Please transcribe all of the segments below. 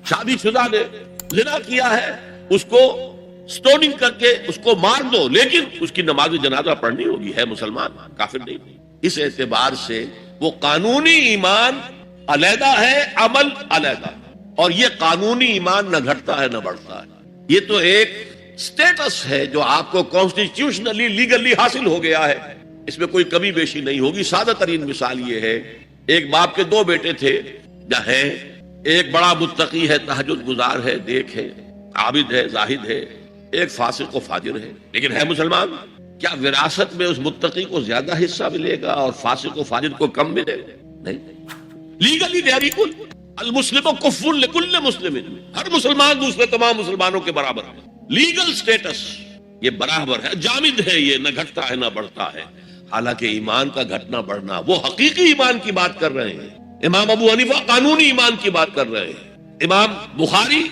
شادی شدہ نے زنا کیا ہے اس کو سٹوننگ کر کے اس کو مار دو، لیکن اس کی نماز جنازہ پڑھنی ہوگی، ہے مسلمان، کافر نہیں۔ اس اعتبار سے وہ قانونی ایمان علیحدہ ہے، عمل علیحدہ، اور یہ قانونی ایمان نہ گھٹتا ہے نہ بڑھتا ہے۔ یہ تو ایک سٹیٹس ہے جو آپ کو کانسٹیٹیوشنلی لیگلی حاصل ہو گیا ہے، اس میں کوئی کمی بیشی نہیں ہوگی۔ سادہ ترین مثال یہ ہے، ایک باپ کے دو بیٹے تھے ہیں، ایک بڑا متقی ہے، تہجد گزار ہے، نیک ہے، عابد ہے، زاہد ہے، ایک فاسق و فاجر ہے، لیکن ہے مسلمان۔ کیا وراثت میں اس متقی کو زیادہ حصہ ملے گا اور فاسق و فاجر کو کم ملے گا؟ نہیں۔ لیگلی دے آر ایکول، المسلم کف لکل مسلم، ہر مسلمان دوسرے تمام مسلمانوں کے برابر ہے۔ لیگل سٹیٹس یہ برابر ہے، جامد ہے، یہ نہ گھٹتا ہے نہ بڑھتا ہے۔ حالانکہ ایمان کا گھٹنا بڑھنا، وہ حقیقی ایمان کی بات کر رہے ہیں، امام ابو حنیفہ قانونی ایمان کی بات کر رہے ہیں، امام بخاری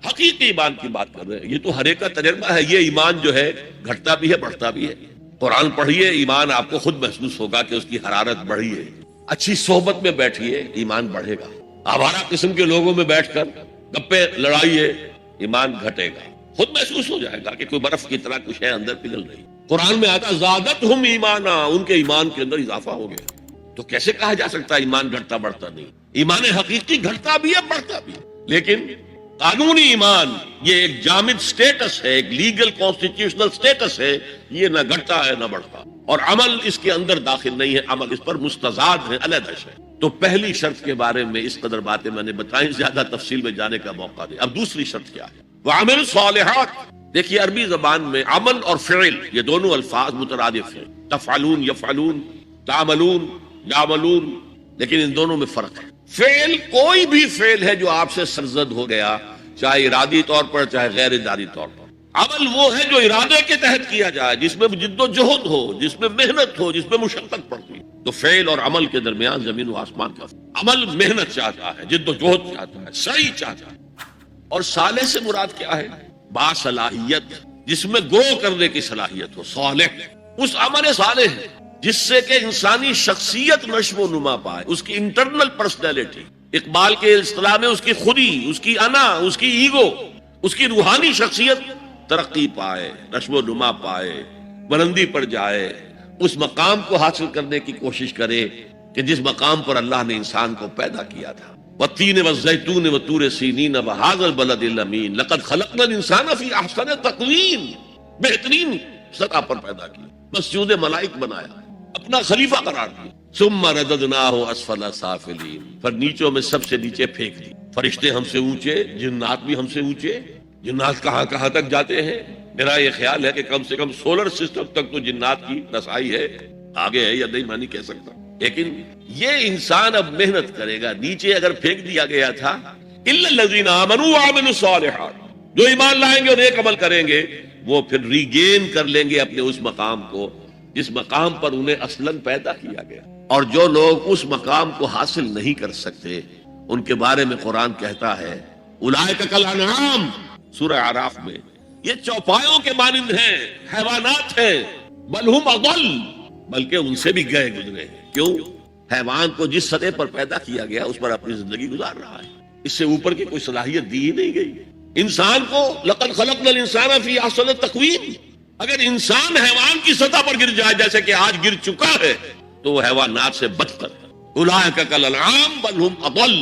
حقیقی ایمان کی بات کر رہے ہیں۔ یہ تو ہر ایک کا تجربہ ہے، یہ ایمان جو ہے گھٹتا بھی ہے بڑھتا بھی ہے۔ قرآن پڑھیے، ایمان آپ کو خود محسوس ہوگا کہ اس کی حرارت بڑھی ہے۔ اچھی صحبت میں بیٹھیے، ایمان بڑھے گا۔ آوارہ قسم کے لوگوں میں بیٹھ کر گپے لڑائیے، ایمان گھٹے گا۔ خود محسوس ہو جائے گا کہ کوئی برف کی طرح کچھ ہے اندر پگھل رہی۔ قرآن میں آتا زادتہم ایمانا، ان کے ایمان کے اندر اضافہ ہو گیا۔ تو کیسے کہا جا سکتا ہے ایمان گھٹتا بڑھتا نہیں؟ ایمان حقیقی گھٹتا بھی ہے بڑھتا بھی ہے، لیکن قانونی ایمان یہ ایک جامد سٹیٹس ہے، ایک لیگل کانسٹیٹیوشنل سٹیٹس ہے، یہ نہ گھٹتا ہے نہ بڑھتا، اور عمل اس کے اندر داخل نہیں ہے، عمل اس پر مستزاد ہے، علیحدہ ہے۔ تو پہلی شرط کے بارے میں اس قدر باتیں میں نے بتائیں، زیادہ تفصیل میں جانے کا موقع دیں۔ اب دوسری شرط کیا ہے؟ وَعَمِلُوا الصَّالِحَاتِ۔ دیکھیے عربی زبان میں عمل اور فعل یہ دونوں الفاظ مترادف ہیں، تفعلون یفعلون، تعملون یعملون، لیکن ان دونوں میں فرق ہے۔ فعل کوئی بھی فعل ہے جو آپ سے سرزد ہو گیا، چاہے ارادی طور پر چاہے غیر ارادی طور پر۔ عمل وہ ہے جو ارادے کے تحت کیا جائے، جس میں جد و جہد ہو، جس میں محنت ہو، جس میں مشقت پڑتی ہے۔ تو فعل اور عمل کے درمیان زمین و آسمان کا فرق۔ عمل محنت چاہتا ہے، جد و جہد چاہتا ہے، سعی چاہتا ہے۔ اور صالح سے مراد کیا ہے؟ باصلاحیت، جس میں گرو کرنے کی صلاحیت ہو، صالح۔ اس عمل صالح ہے جس سے کہ انسانی شخصیت نشو و نما پائے، اس کی انٹرنل پرسنالٹی، اقبال کے اصطلاح میں اس کی خودی، اس کی انا، اس کی ایگو، اس کی روحانی شخصیت ترقی پائے، نشو و نما پائے، بلندی پر جائے، اس مقام کو حاصل کرنے کی کوشش کرے کہ جس مقام پر اللہ نے انسان کو پیدا کیا تھا۔ والتین والزیتون وطور سینین وہذا البلد الامین لقد خلقنا الانسان فی احسن تقویم، بہترین سطح پر پیدا کیا، مسجود ملائک بنایا، اپنا خلیفہ قرار دیا۔ ثم رددناہ اسفل سافلین، پھر نیچوں میں سب سے نیچے پھینک دی۔ فرشتے ہم سے اونچے، جنات بھی ہم سے اونچے۔ جنات کہاں کہاں تک جاتے ہیں؟ میرا یہ خیال ہے کہ کم سے کم سولر سسٹم تک تو جنات کی رسائی ہے، آگے ہے یا نہیں میں نہیں کہہ سکتا، لیکن یہ انسان اب محنت کرے گا۔ نیچے اگر پھینک دیا گیا تھا الا الذین آمنوا وعملوا الصالحات، جو ایمان لائیں گے اور نیک عمل کریں گے وہ پھر ریگین کر لیں گے اپنے اس مقام کو جس مقام پر انہیں اصلاً پیدا کیا گیا۔ اور جو لوگ اس مقام کو حاصل نہیں کر سکتے ان کے بارے میں قرآن کہتا ہے اولئک کالانعام، سورہ اعراف میں، یہ چوپایوں کے مانند ہیں، حیوانات ہیں، بل ہم اضل، بلکہ ان سے بھی گئے گزرے ہیں۔ کیوں؟ حیوان کو جس سطح پر پیدا کیا گیا اس پر اپنی زندگی گزار رہا ہے، اس سے اوپر کی کوئی صلاحیت دی ہی نہیں گئی۔ انسان کو لقد خلقنا الانسان فی احسن تقویم، اگر انسان حیوان کی سطح پر گر جائے جیسے کہ آج گر چکا ہے تو وہ حیوانات سے بدتر۔ اولئک کالانعام بل ہم اضل،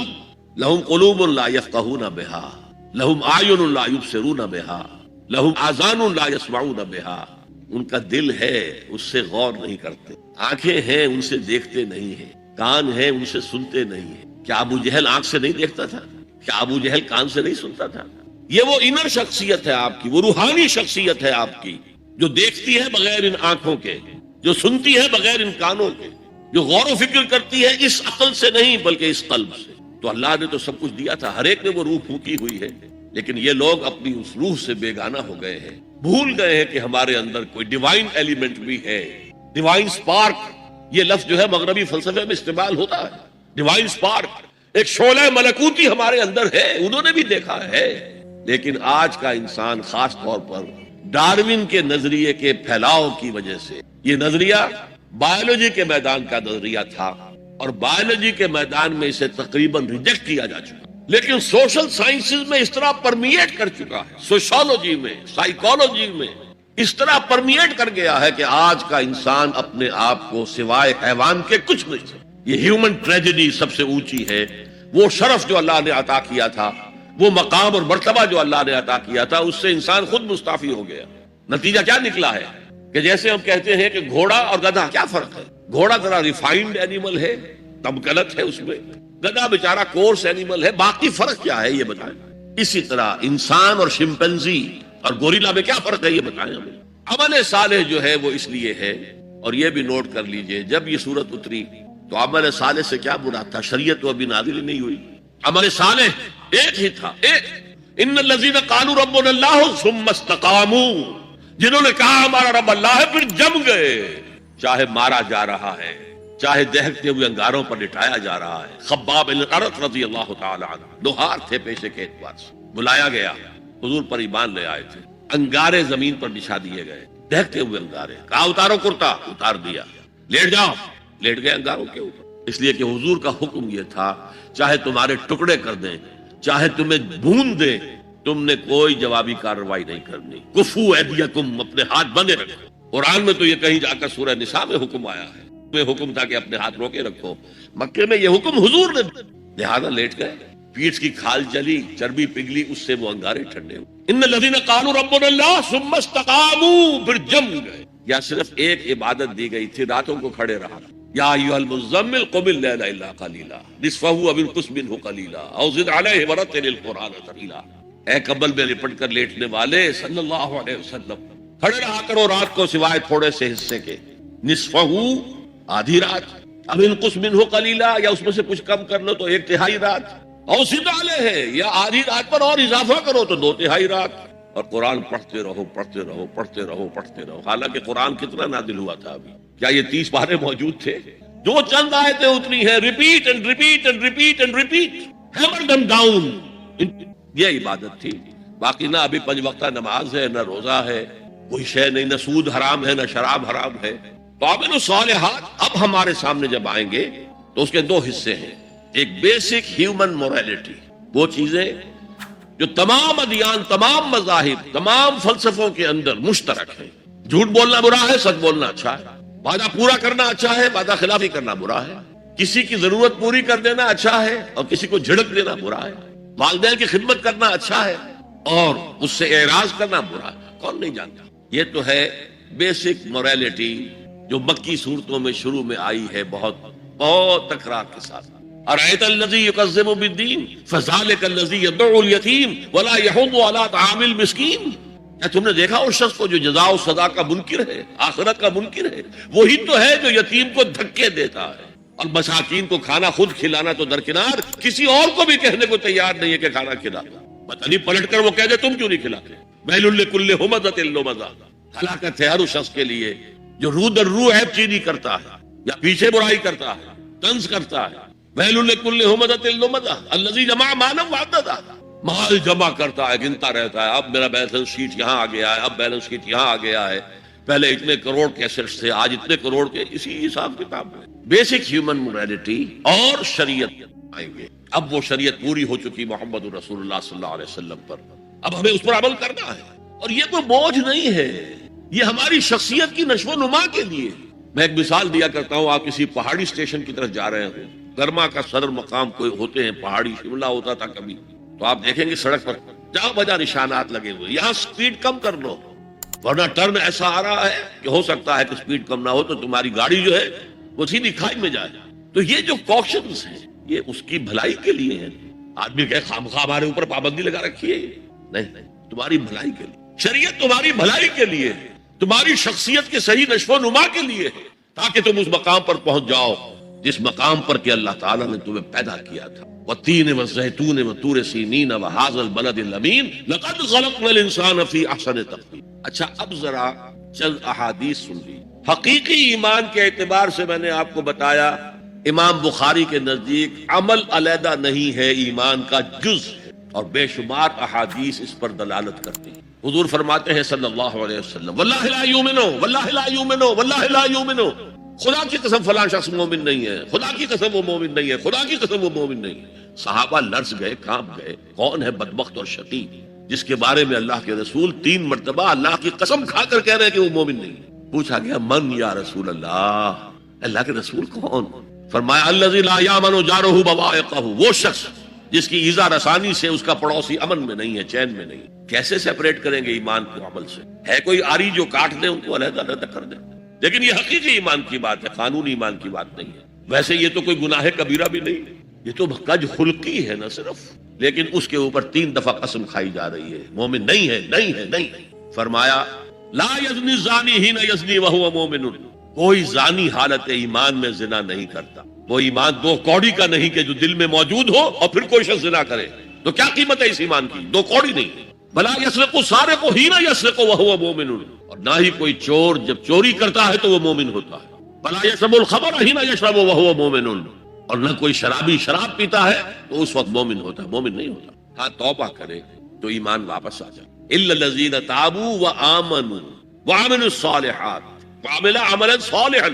لہم قلوب لا یفقہون بہا، لہم اعین لا یبصرون بہا، لہم آذان لا یسمعون بہا۔ ان کا دل ہے اس سے غور نہیں کرتے، آنکھیں ہیں ان سے دیکھتے نہیں ہیں، کان ہیں ان سے سنتے نہیں ہیں۔ کیا ابو جہل آنکھ سے نہیں دیکھتا تھا؟ کیا ابو جہل کان سے نہیں سنتا تھا؟ یہ وہ انر شخصیت ہے آپ کی، وہ روحانی شخصیت ہے آپ کی، جو دیکھتی ہے بغیر ان آنکھوں کے، جو سنتی ہے بغیر ان کانوں کے، جو غور و فکر کرتی ہے اس عقل سے نہیں بلکہ اس قلب سے۔ تو اللہ نے تو سب کچھ دیا تھا، ہر ایک نے وہ روح پھونکی ہوئی ہے، لیکن یہ لوگ اپنی اس روح سے بیگانہ ہو گئے ہیں، بھول گئے ہیں کہ ہمارے اندر کوئی ڈیوائن ایلیمنٹ بھی ہے۔ ڈیوائن سپارک یہ لفظ جو ہے مغربی فلسفے میں استعمال ہوتا ہے، ڈیوائن سپارک، ایک شعلہ ملکوتی ہمارے اندر ہے، انہوں نے بھی دیکھا ہے۔ لیکن آج کا انسان خاص طور پر ڈارون کے نظریے کے پھیلاؤ کی وجہ سے، یہ نظریہ بایولوجی کے میدان کا نظریہ تھا اور بایولوجی کے میدان میں اسے تقریباً ریجیکٹ کیا جا چکا۔ لیکن سوشل سائنسز میں اس طرح پرمیٹ کر چکا ہے، سوشولوجی میں، سائیکالوجی میں اس طرح پرمیٹ کر گیا ہے کہ آج کا انسان اپنے آپ کو سوائے حیوان کے کچھ نہیں ہے۔ یہ ہیومن ٹریجڈی سب سے اونچی ہے، وہ شرف جو اللہ نے عطا کیا تھا، وہ مقام اور مرتبہ جو اللہ نے عطا کیا تھا، اس سے انسان خود مستعفی ہو گیا۔ نتیجہ کیا نکلا ہے کہ جیسے ہم کہتے ہیں کہ گھوڑا اور گدھا، کیا فرق ہے؟ گھوڑا ذرا ریفائنڈ اینیمل ہے، تمکنت ہے اس میں، گدھا بیچارہ کورس اینیمل ہے، باقی فرق کیا ہے یہ بتائیں۔ اسی طرح انسان اور شمپینزی اور گوریلا میں کیا فرق ہے یہ بتائیں ہمیں۔ عمل صالح جو ہے وہ اس لیے ہے، اور یہ بھی نوٹ کر لیجئے، جب یہ سورت اتری تو عمل صالح سے کیا مراد تھا؟ شریعت تو ابھی نازل نہیں ہوئی، عمل صالح ایک ہی تھا، ایک ان الذین قالوا ربنا اللہ ثم استقاموا، جنہوں نے کہا ہمارا رب اللہ ہے پھر جم گئے، چاہے مارا جا رہا ہے، چاہے دہکتے ہوئے انگاروں پر لٹایا جا رہا ہے۔ خباب بن الارت رضی اللہ تعالی عنہ لوہار تھے پیشے کے اعتبار سے، بلایا گیا، حضور پر ایمان لے آئے تھے، انگارے زمین پر بچھا دیے گئے، دہکتے ہوئے انگارے، کہا اتارو کرتا، اتار دیا، لیٹ جاؤ، لیٹ گئے انگاروں کے اوپر، اس لیے کہ حضور کا حکم یہ تھا چاہے تمہارے ٹکڑے کر دیں، چاہے تمہیں بھون دیں، تم نے کوئی جوابی کارروائی نہیں کرنی۔ کفو ایدیکم، اپنے ہاتھ بندے رکھو۔ قرآن میں تو یہ کہیں جا کر سورہ نساء میں حکم آیا ہے، میں حکم تھا کہ اپنے ہاتھ روکے رکھو، مکے میں یہ حکم حضور نے، لہذا لیٹ گئے، پیٹھ کی کھال چلی، چربی پگھلی، اس سے وہ انگارے ٹھنڈے ہوئے۔ ان الذین قالوا ربنا اللہ ثم استقاموا، پھر جم گئے۔ یا صرف ایک عبادت دی گئی تھی، راتوں کو کھڑے رہا، یا ایھا المزمل قم اللیل الا قلیلا نصفہ او انقص منہ قلیلا او زد علیہ ورتل القرآن ترتیلا۔ اے کمبل میں لپٹ کر لیٹنے والے صلی اللہ علیہ وسلم، کھڑے رہا کرو رات کو سوائے تھوڑے سے حصے کے، نصفہ آدھی رات، اب انقص منہ قلیلا، یا اس میں سے کچھ کم کر لو تو ایک تہائی رات، اور زد علیہ، یا آدھی رات پر اور اضافہ کرو تو دو تہائی رات، اور قرآن پڑھتے رہو پڑھتے رہو پڑھتے رہو پڑھتے رہو۔ حالانکہ قرآن کتنا نازل ہوا تھا ابھی؟ کیا یہ 30 پارے موجود تھے؟ جو چند آیتیں اتنی ہیں، repeat and repeat and repeat and repeat, hammer them down, یہ عبادت تھی۔ باقی نہ ابھی 5 وقتہ نماز ہے، نہ روزہ ہے، کوئی شے نہیں، نہ سود حرام ہے، نہ شراب حرام ہے۔ تو عامل الصالحات اب ہمارے سامنے جب آئیں گے تو اس کے 2 حصے ہیں، ایک بیسک ہیومن موریلٹی، وہ چیزیں جو تمام ادیان، تمام مذاہب، تمام فلسفوں کے اندر مشترک ہیں۔ جھوٹ بولنا برا ہے، سچ بولنا اچھا ہے، وعدہ پورا کرنا اچھا ہے، وعدہ خلافی کرنا برا ہے، کسی کی ضرورت پوری کر دینا اچھا ہے اور کسی کو جھڑک دینا برا ہے، والدین کی خدمت کرنا اچھا ہے اور اس سے اعراض کرنا برا ہے، کون نہیں جانتا؟ یہ تو ہے بیسک موریلٹی جو مکی صورتوں میں شروع میں آئی ہے، بہت تکرار کے ساتھ۔ أرأيت الذي يكذب بالدين فذلك الذي يدعو اليتيم ولا يحض على طعام المسكين، کیا تم نے دیکھا اس شخص کو جو جزا و سزا کا منکر ہے، آخرت کا منکر ہے؟ وہی تو ہے جو یتیم کو دھکے دیتا ہے اور مساکین کو کھانا خود کھلانا تو درکنار، کسی اور کو بھی کہنے کو تیار نہیں ہے کہ کھانا کھلا، پتہ نہیں پلٹ کر وہ کہہ دے تم کیوں نہیں کھلاتے۔ ویل لکل ہمزۃ لمزہ، ہلاکت ہے ہر اس شخص کے لیے جو رو در رو عیب چینی کرتا ہے یا پیچھے برائی کرتا ہے، طنز کرتا ہے۔ ویل لکل ہمزۃ لمزہ الذی جمع مالا وعددہ، مال جمع کرتا ہے، گنتا رہتا ہے، اب میرا بیلنس شیٹ یہاں آ گیا ہے، اب بیلنس شیٹ یہاں آ گیا ہے، پہلے اتنے کروڑ کے ایسٹس تھے، آج اتنے کروڑ کے، اسی حساب کتاب میں بیسک ہیومن موریلٹی اور شریعت آئیں گے۔ اب وہ شریعت پوری ہو چکی محمد رسول اللہ صلی اللہ علیہ وسلم پر، اب ہمیں اس پر عمل کرنا ہے، اور یہ کوئی بوجھ نہیں ہے، یہ ہماری شخصیت کی نشو و نما کے لیے۔ میں ایک مثال دیا کرتا ہوں، آپ کسی پہاڑی اسٹیشن کی طرف جا رہے ہیں، گرما کا صدر مقام کوئی ہوتے ہیں، پہاڑی شملہ ہوتا تھا کبھی، تو آپ دیکھیں گے سڑک پر جہاں بجا نشانات لگے ہوئے، یہاں سپیڈ کم کر لو، ورنہ ٹرن ایسا آ رہا ہے کہ ہو سکتا ہے کہ سپیڈ کم نہ ہو تو تمہاری گاڑی جو ہے وہ سیدھی کھائی میں جائے۔ تو یہ جو کوشنز ہیں یہ اس کی بھلائی کے لیے ہیں۔ آدمی کہ خامخواہ ہمارے اوپر پابندی لگا رکھی ہے، نہیں، تمہاری بھلائی کے لیے، شریعت تمہاری بھلائی کے لیے ہے، تمہاری شخصیت کے صحیح نشو و نما کے لیے ہے، تاکہ تم اس مقام پر پہنچ جاؤ جس مقام پر کہ اللہ تعالیٰ نے تمہیں پیدا کیا تھا۔ والتین والزیتون وطور سینین وہذا البلد الامین لقد خلقنا الانسان فی احسن تقویم۔ اچھا، اب ذرا چند احادیث سن لی۔ حقیقی ایمان کے اعتبار سے میں نے آپ کو بتایا، امام بخاری کے نزدیک عمل علیحدہ نہیں ہے، ایمان کا جز ہے، اور بے شمار احادیث اس پر دلالت کرتی ہیں۔ حضور فرماتے ہیں صلی اللہ علیہ وسلم، واللہ لا یؤمنو واللہ لا یؤمنو واللہ لا یؤمنو، خدا کی قسم فلاں شخص مومن نہیں ہے، خدا کی قسم وہ مومن نہیں ہے، خدا کی قسم وہ مومن نہیں ہے۔ صحابہ لرز گئے، کانپ گئے، کون ہے بدبخت اور شقی جس کے بارے میں اللہ کے رسول 3 مرتبہ اللہ کی قسم کھا کر کہہ رہے ہیں کہ وہ مومن نہیں ہے؟ پوچھا گیا من یا رسول اللہ، اللہ کے رسول کون؟ فرمایا الذی لا یامن جارہ بوائقہ، وہ شخص جس کی ایذا رسانی سے اس کا پڑوسی امن میں نہیں ہے، چین میں نہیں۔ کیسے سیپریٹ کریں گے ایمان کے عمل سے؟ ہے کوئی آری جو کاٹ دے ان کو علیحدہ علیحدہ کر دے، لیکن یہ حقیقی ایمان کی بات ہے، قانونی ایمان کی بات نہیں ہے۔ ویسے یہ تو کوئی گناہ کبیرہ بھی نہیں، یہ تو کج خلقی ہے نہ صرف، لیکن اس کے اوپر 3 دفعہ قسم کھائی جا رہی ہے مومن نہیں ہے، نہیں ہے، نہیں ہے۔ فرمایا لا یزنی الزانی حین یزنی وہو مومن، کوئی زانی حالت ایمان میں زنا نہیں کرتا۔ وہ ایمان 2 کوڑی کا نہیں کہ جو دل میں موجود ہو اور پھر کوئی شخص زنا کرے، تو کیا قیمت ہے اس ایمان کی؟ 2 کوڑی نہیں۔ بلا یسرق السارق حین یسرق وہو مومن، اور نہ ہی کوئی چور جب چوری کرتا ہے تو وہ مومن ہوتا ہے۔ بلا یشرب الخمر حین یشرب وہو مومن، اور نہ کوئی شرابی شراب پیتا ہے تو اس وقت مومن ہوتا ہے، مومن نہیں ہوتا۔ ہاں توبہ کرے تو ایمان واپس آ جائے۔ الا الذین تابوا وآمنوا وعملوا الصالحات وعملوا عملا صالحا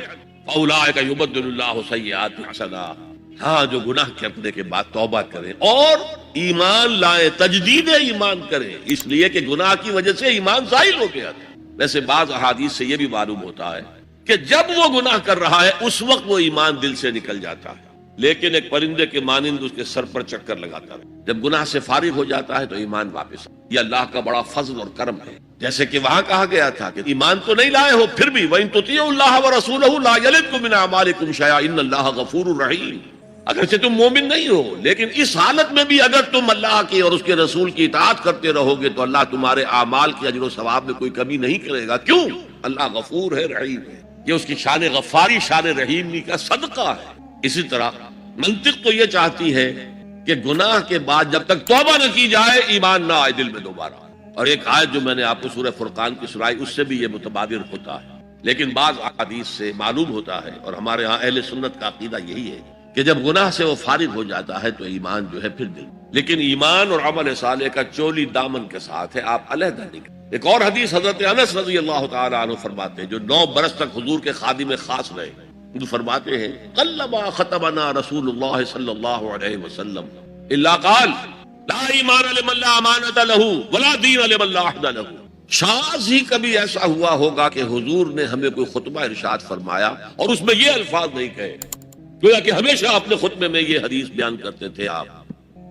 فاولئک یبدل اللہ سیئاتہم حسنات، ہاں جو گناہ کرنے کے بعد توبہ کریں اور ایمان لائیں، تجدید ایمان کریں، اس لیے کہ گناہ کی وجہ سے ایمان زائل ہو گیا تھا۔ ویسے بعض احادیث سے یہ بھی معلوم ہوتا ہے کہ جب وہ گناہ کر رہا ہے اس وقت وہ ایمان دل سے نکل جاتا ہے، لیکن ایک پرندے کے مانند اس کے سر پر چکر لگاتا ہے۔ جب گناہ سے فارغ ہو جاتا ہے تو ایمان واپس۔ یہ اللہ کا بڑا فضل اور کرم ہے، جیسے کہ وہاں کہا گیا تھا کہ ایمان تو نہیں لائے ہو پھر بھی وَإِن تُطِيعُوا اللَّهَ وَرَسُولَهُ لَا يَلِتْكُم مِّنْ أَعْمَالِكُمْ شَيْئًا إِنَّ اللَّهَ غَفُورٌ رَحِيمٌ۔ اگرچہ تم مومن نہیں ہو لیکن اس حالت میں بھی اگر تم اللہ کی اور اس کے رسول کی اطاعت کرتے رہو گے تو اللہ تمہارے اعمال کے اجر و ثواب میں کوئی کمی نہیں کرے گا۔ کیوں؟ اللہ غفور ہے، رحیم ہے۔ یہ اس کی شان غفاری، شان رحیمی کا صدقہ ہے۔ اسی طرح منطق تو یہ چاہتی ہے کہ گناہ کے بعد جب تک توبہ نہ کی جائے ایمان نہ آئے دل میں دوبارہ۔ اور ایک آیت جو میں نے آپ کو سورہ فرقان کی سنائی اس سے بھی یہ متبادر ہوتا ہے، لیکن بعض احادیث سے معلوم ہوتا ہے اور ہمارے ہاں اہل سنت کا عقیدہ یہی ہے کہ جب گناہ سے وہ فارغ ہو جاتا ہے تو ایمان جو ہے پھر دل، لیکن ایمان اور عمل صالح کا چولی دامن کے ساتھ ہے، آپ علیحدہ نہیں کریں۔ ایک اور حدیث حضرت انس رضی اللہ تعالی عنہ فرماتے ہیں جو 9 برس تک حضور کے خادم خاص رہے، جو فرماتے ہیں قلما خطبنا رسول اللہ صلی اللہ علیہ وسلم الا قال لا ایمان لمن لا امانۃ له ولا دین لمن لا عہد له۔ شاذ ہی کبھی ایسا ہوا ہوگا کہ حضور نے ہمیں کوئی خطبہ ارشاد فرمایا اور اس میں یہ الفاظ نہیں کہے، گویا کہ ہمیشہ اپنے خطبے میں یہ حدیث بیان کرتے تھے آپ،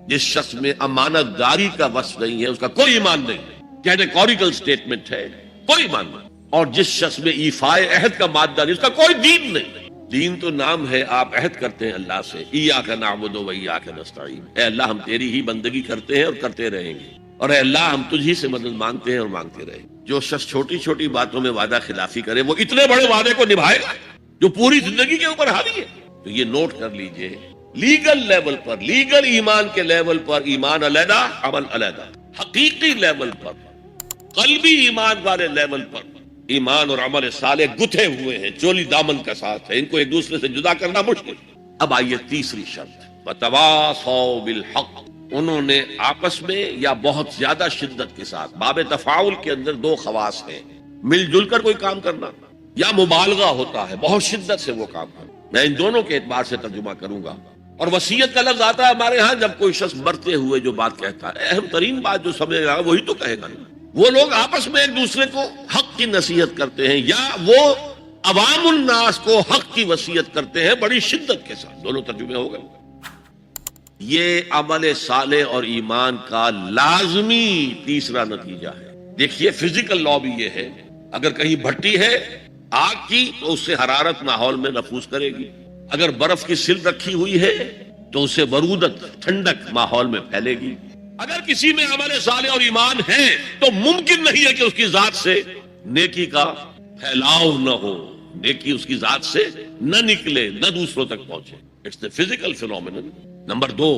جس شخص میں امانت داری کا وصف نہیں ہے اس کا کوئی ایمان نہیں، کیٹیگوریکل سٹیٹمنٹ ہے، کوئی ایمان نہیں۔ اور جس شخص میں ایفائے عہد کا مادہ نہیں اس کا کوئی دین نہیں۔ دین تو نام ہے، آپ عہد کرتے ہیں اللہ سے، ایاک نعبد و ایاک نستعین، اے اللہ ہم تیری ہی بندگی کرتے ہیں اور کرتے رہیں گے، اور اے اللہ ہم تجھ ہی سے مدد مانگتے ہیں اور مانگتے رہیں گے۔ جو شخص چھوٹی چھوٹی باتوں میں وعدہ خلافی کرے وہ اتنے بڑے وعدے کو نبھائے گا جو پوری زندگی کے اوپر حاوی ہے۔ تو یہ نوٹ کر لیجئے، لیگل لیول پر، لیگل ایمان کے لیول پر ایمان علیحدہ، عمل علیحدہ، حقیقی لیول پر، قلبی ایمان والے لیول پر ایمان اور عمل صالح گتھے ہوئے ہیں، چولی دامن کا ساتھ ہے، ان کو ایک دوسرے سے جدا کرنا مشکل۔ اب آئیے تیسری شرط، وتواصوا بالحق، انہوں نے آپس میں یا بہت زیادہ شدت کے ساتھ، باب تفاعل کے اندر 2 خواص ہیں، مل جل کر کوئی کام کرنا یا مبالغہ ہوتا ہے، بہت شدت سے وہ کام کرنا۔ میں ان دونوں کے اعتبار سے ترجمہ کروں گا۔ اور وصیت کا لفظ آتا ہے ہمارے ہاں جب کوئی شخص مرتے ہوئے جو بات کہتا ہے، اہم ترین بات جو سمجھے گا وہی تو کہے گا۔ وہ لوگ آپس میں ایک دوسرے کو حق کی نصیحت کرتے ہیں یا وہ عوام الناس کو حق کی وصیت کرتے ہیں بڑی شدت کے ساتھ، دونوں ترجمے ہو گئے۔ یہ عمل صالح اور ایمان کا لازمی تیسرا نتیجہ ہے۔ دیکھیے فزیکل لا بھی یہ ہے، اگر کہیں بھٹی ہے آگ کی تو اس سے حرارت ماحول میں نفوذ کرے گی، اگر برف کی سلک رکھی ہوئی ہے تو اسے برودت، ٹھنڈک ماحول میں پھیلے گی۔ اگر کسی میں عمل صالح اور ایمان ہے تو ممکن نہیں ہے کہ اس کی ذات سے نیکی کا پھیلاؤ نہ ہو، نیکی اس کی ذات سے نہ نکلے، نہ دوسروں تک پہنچے۔ It's a physical phenomenon. Number 2،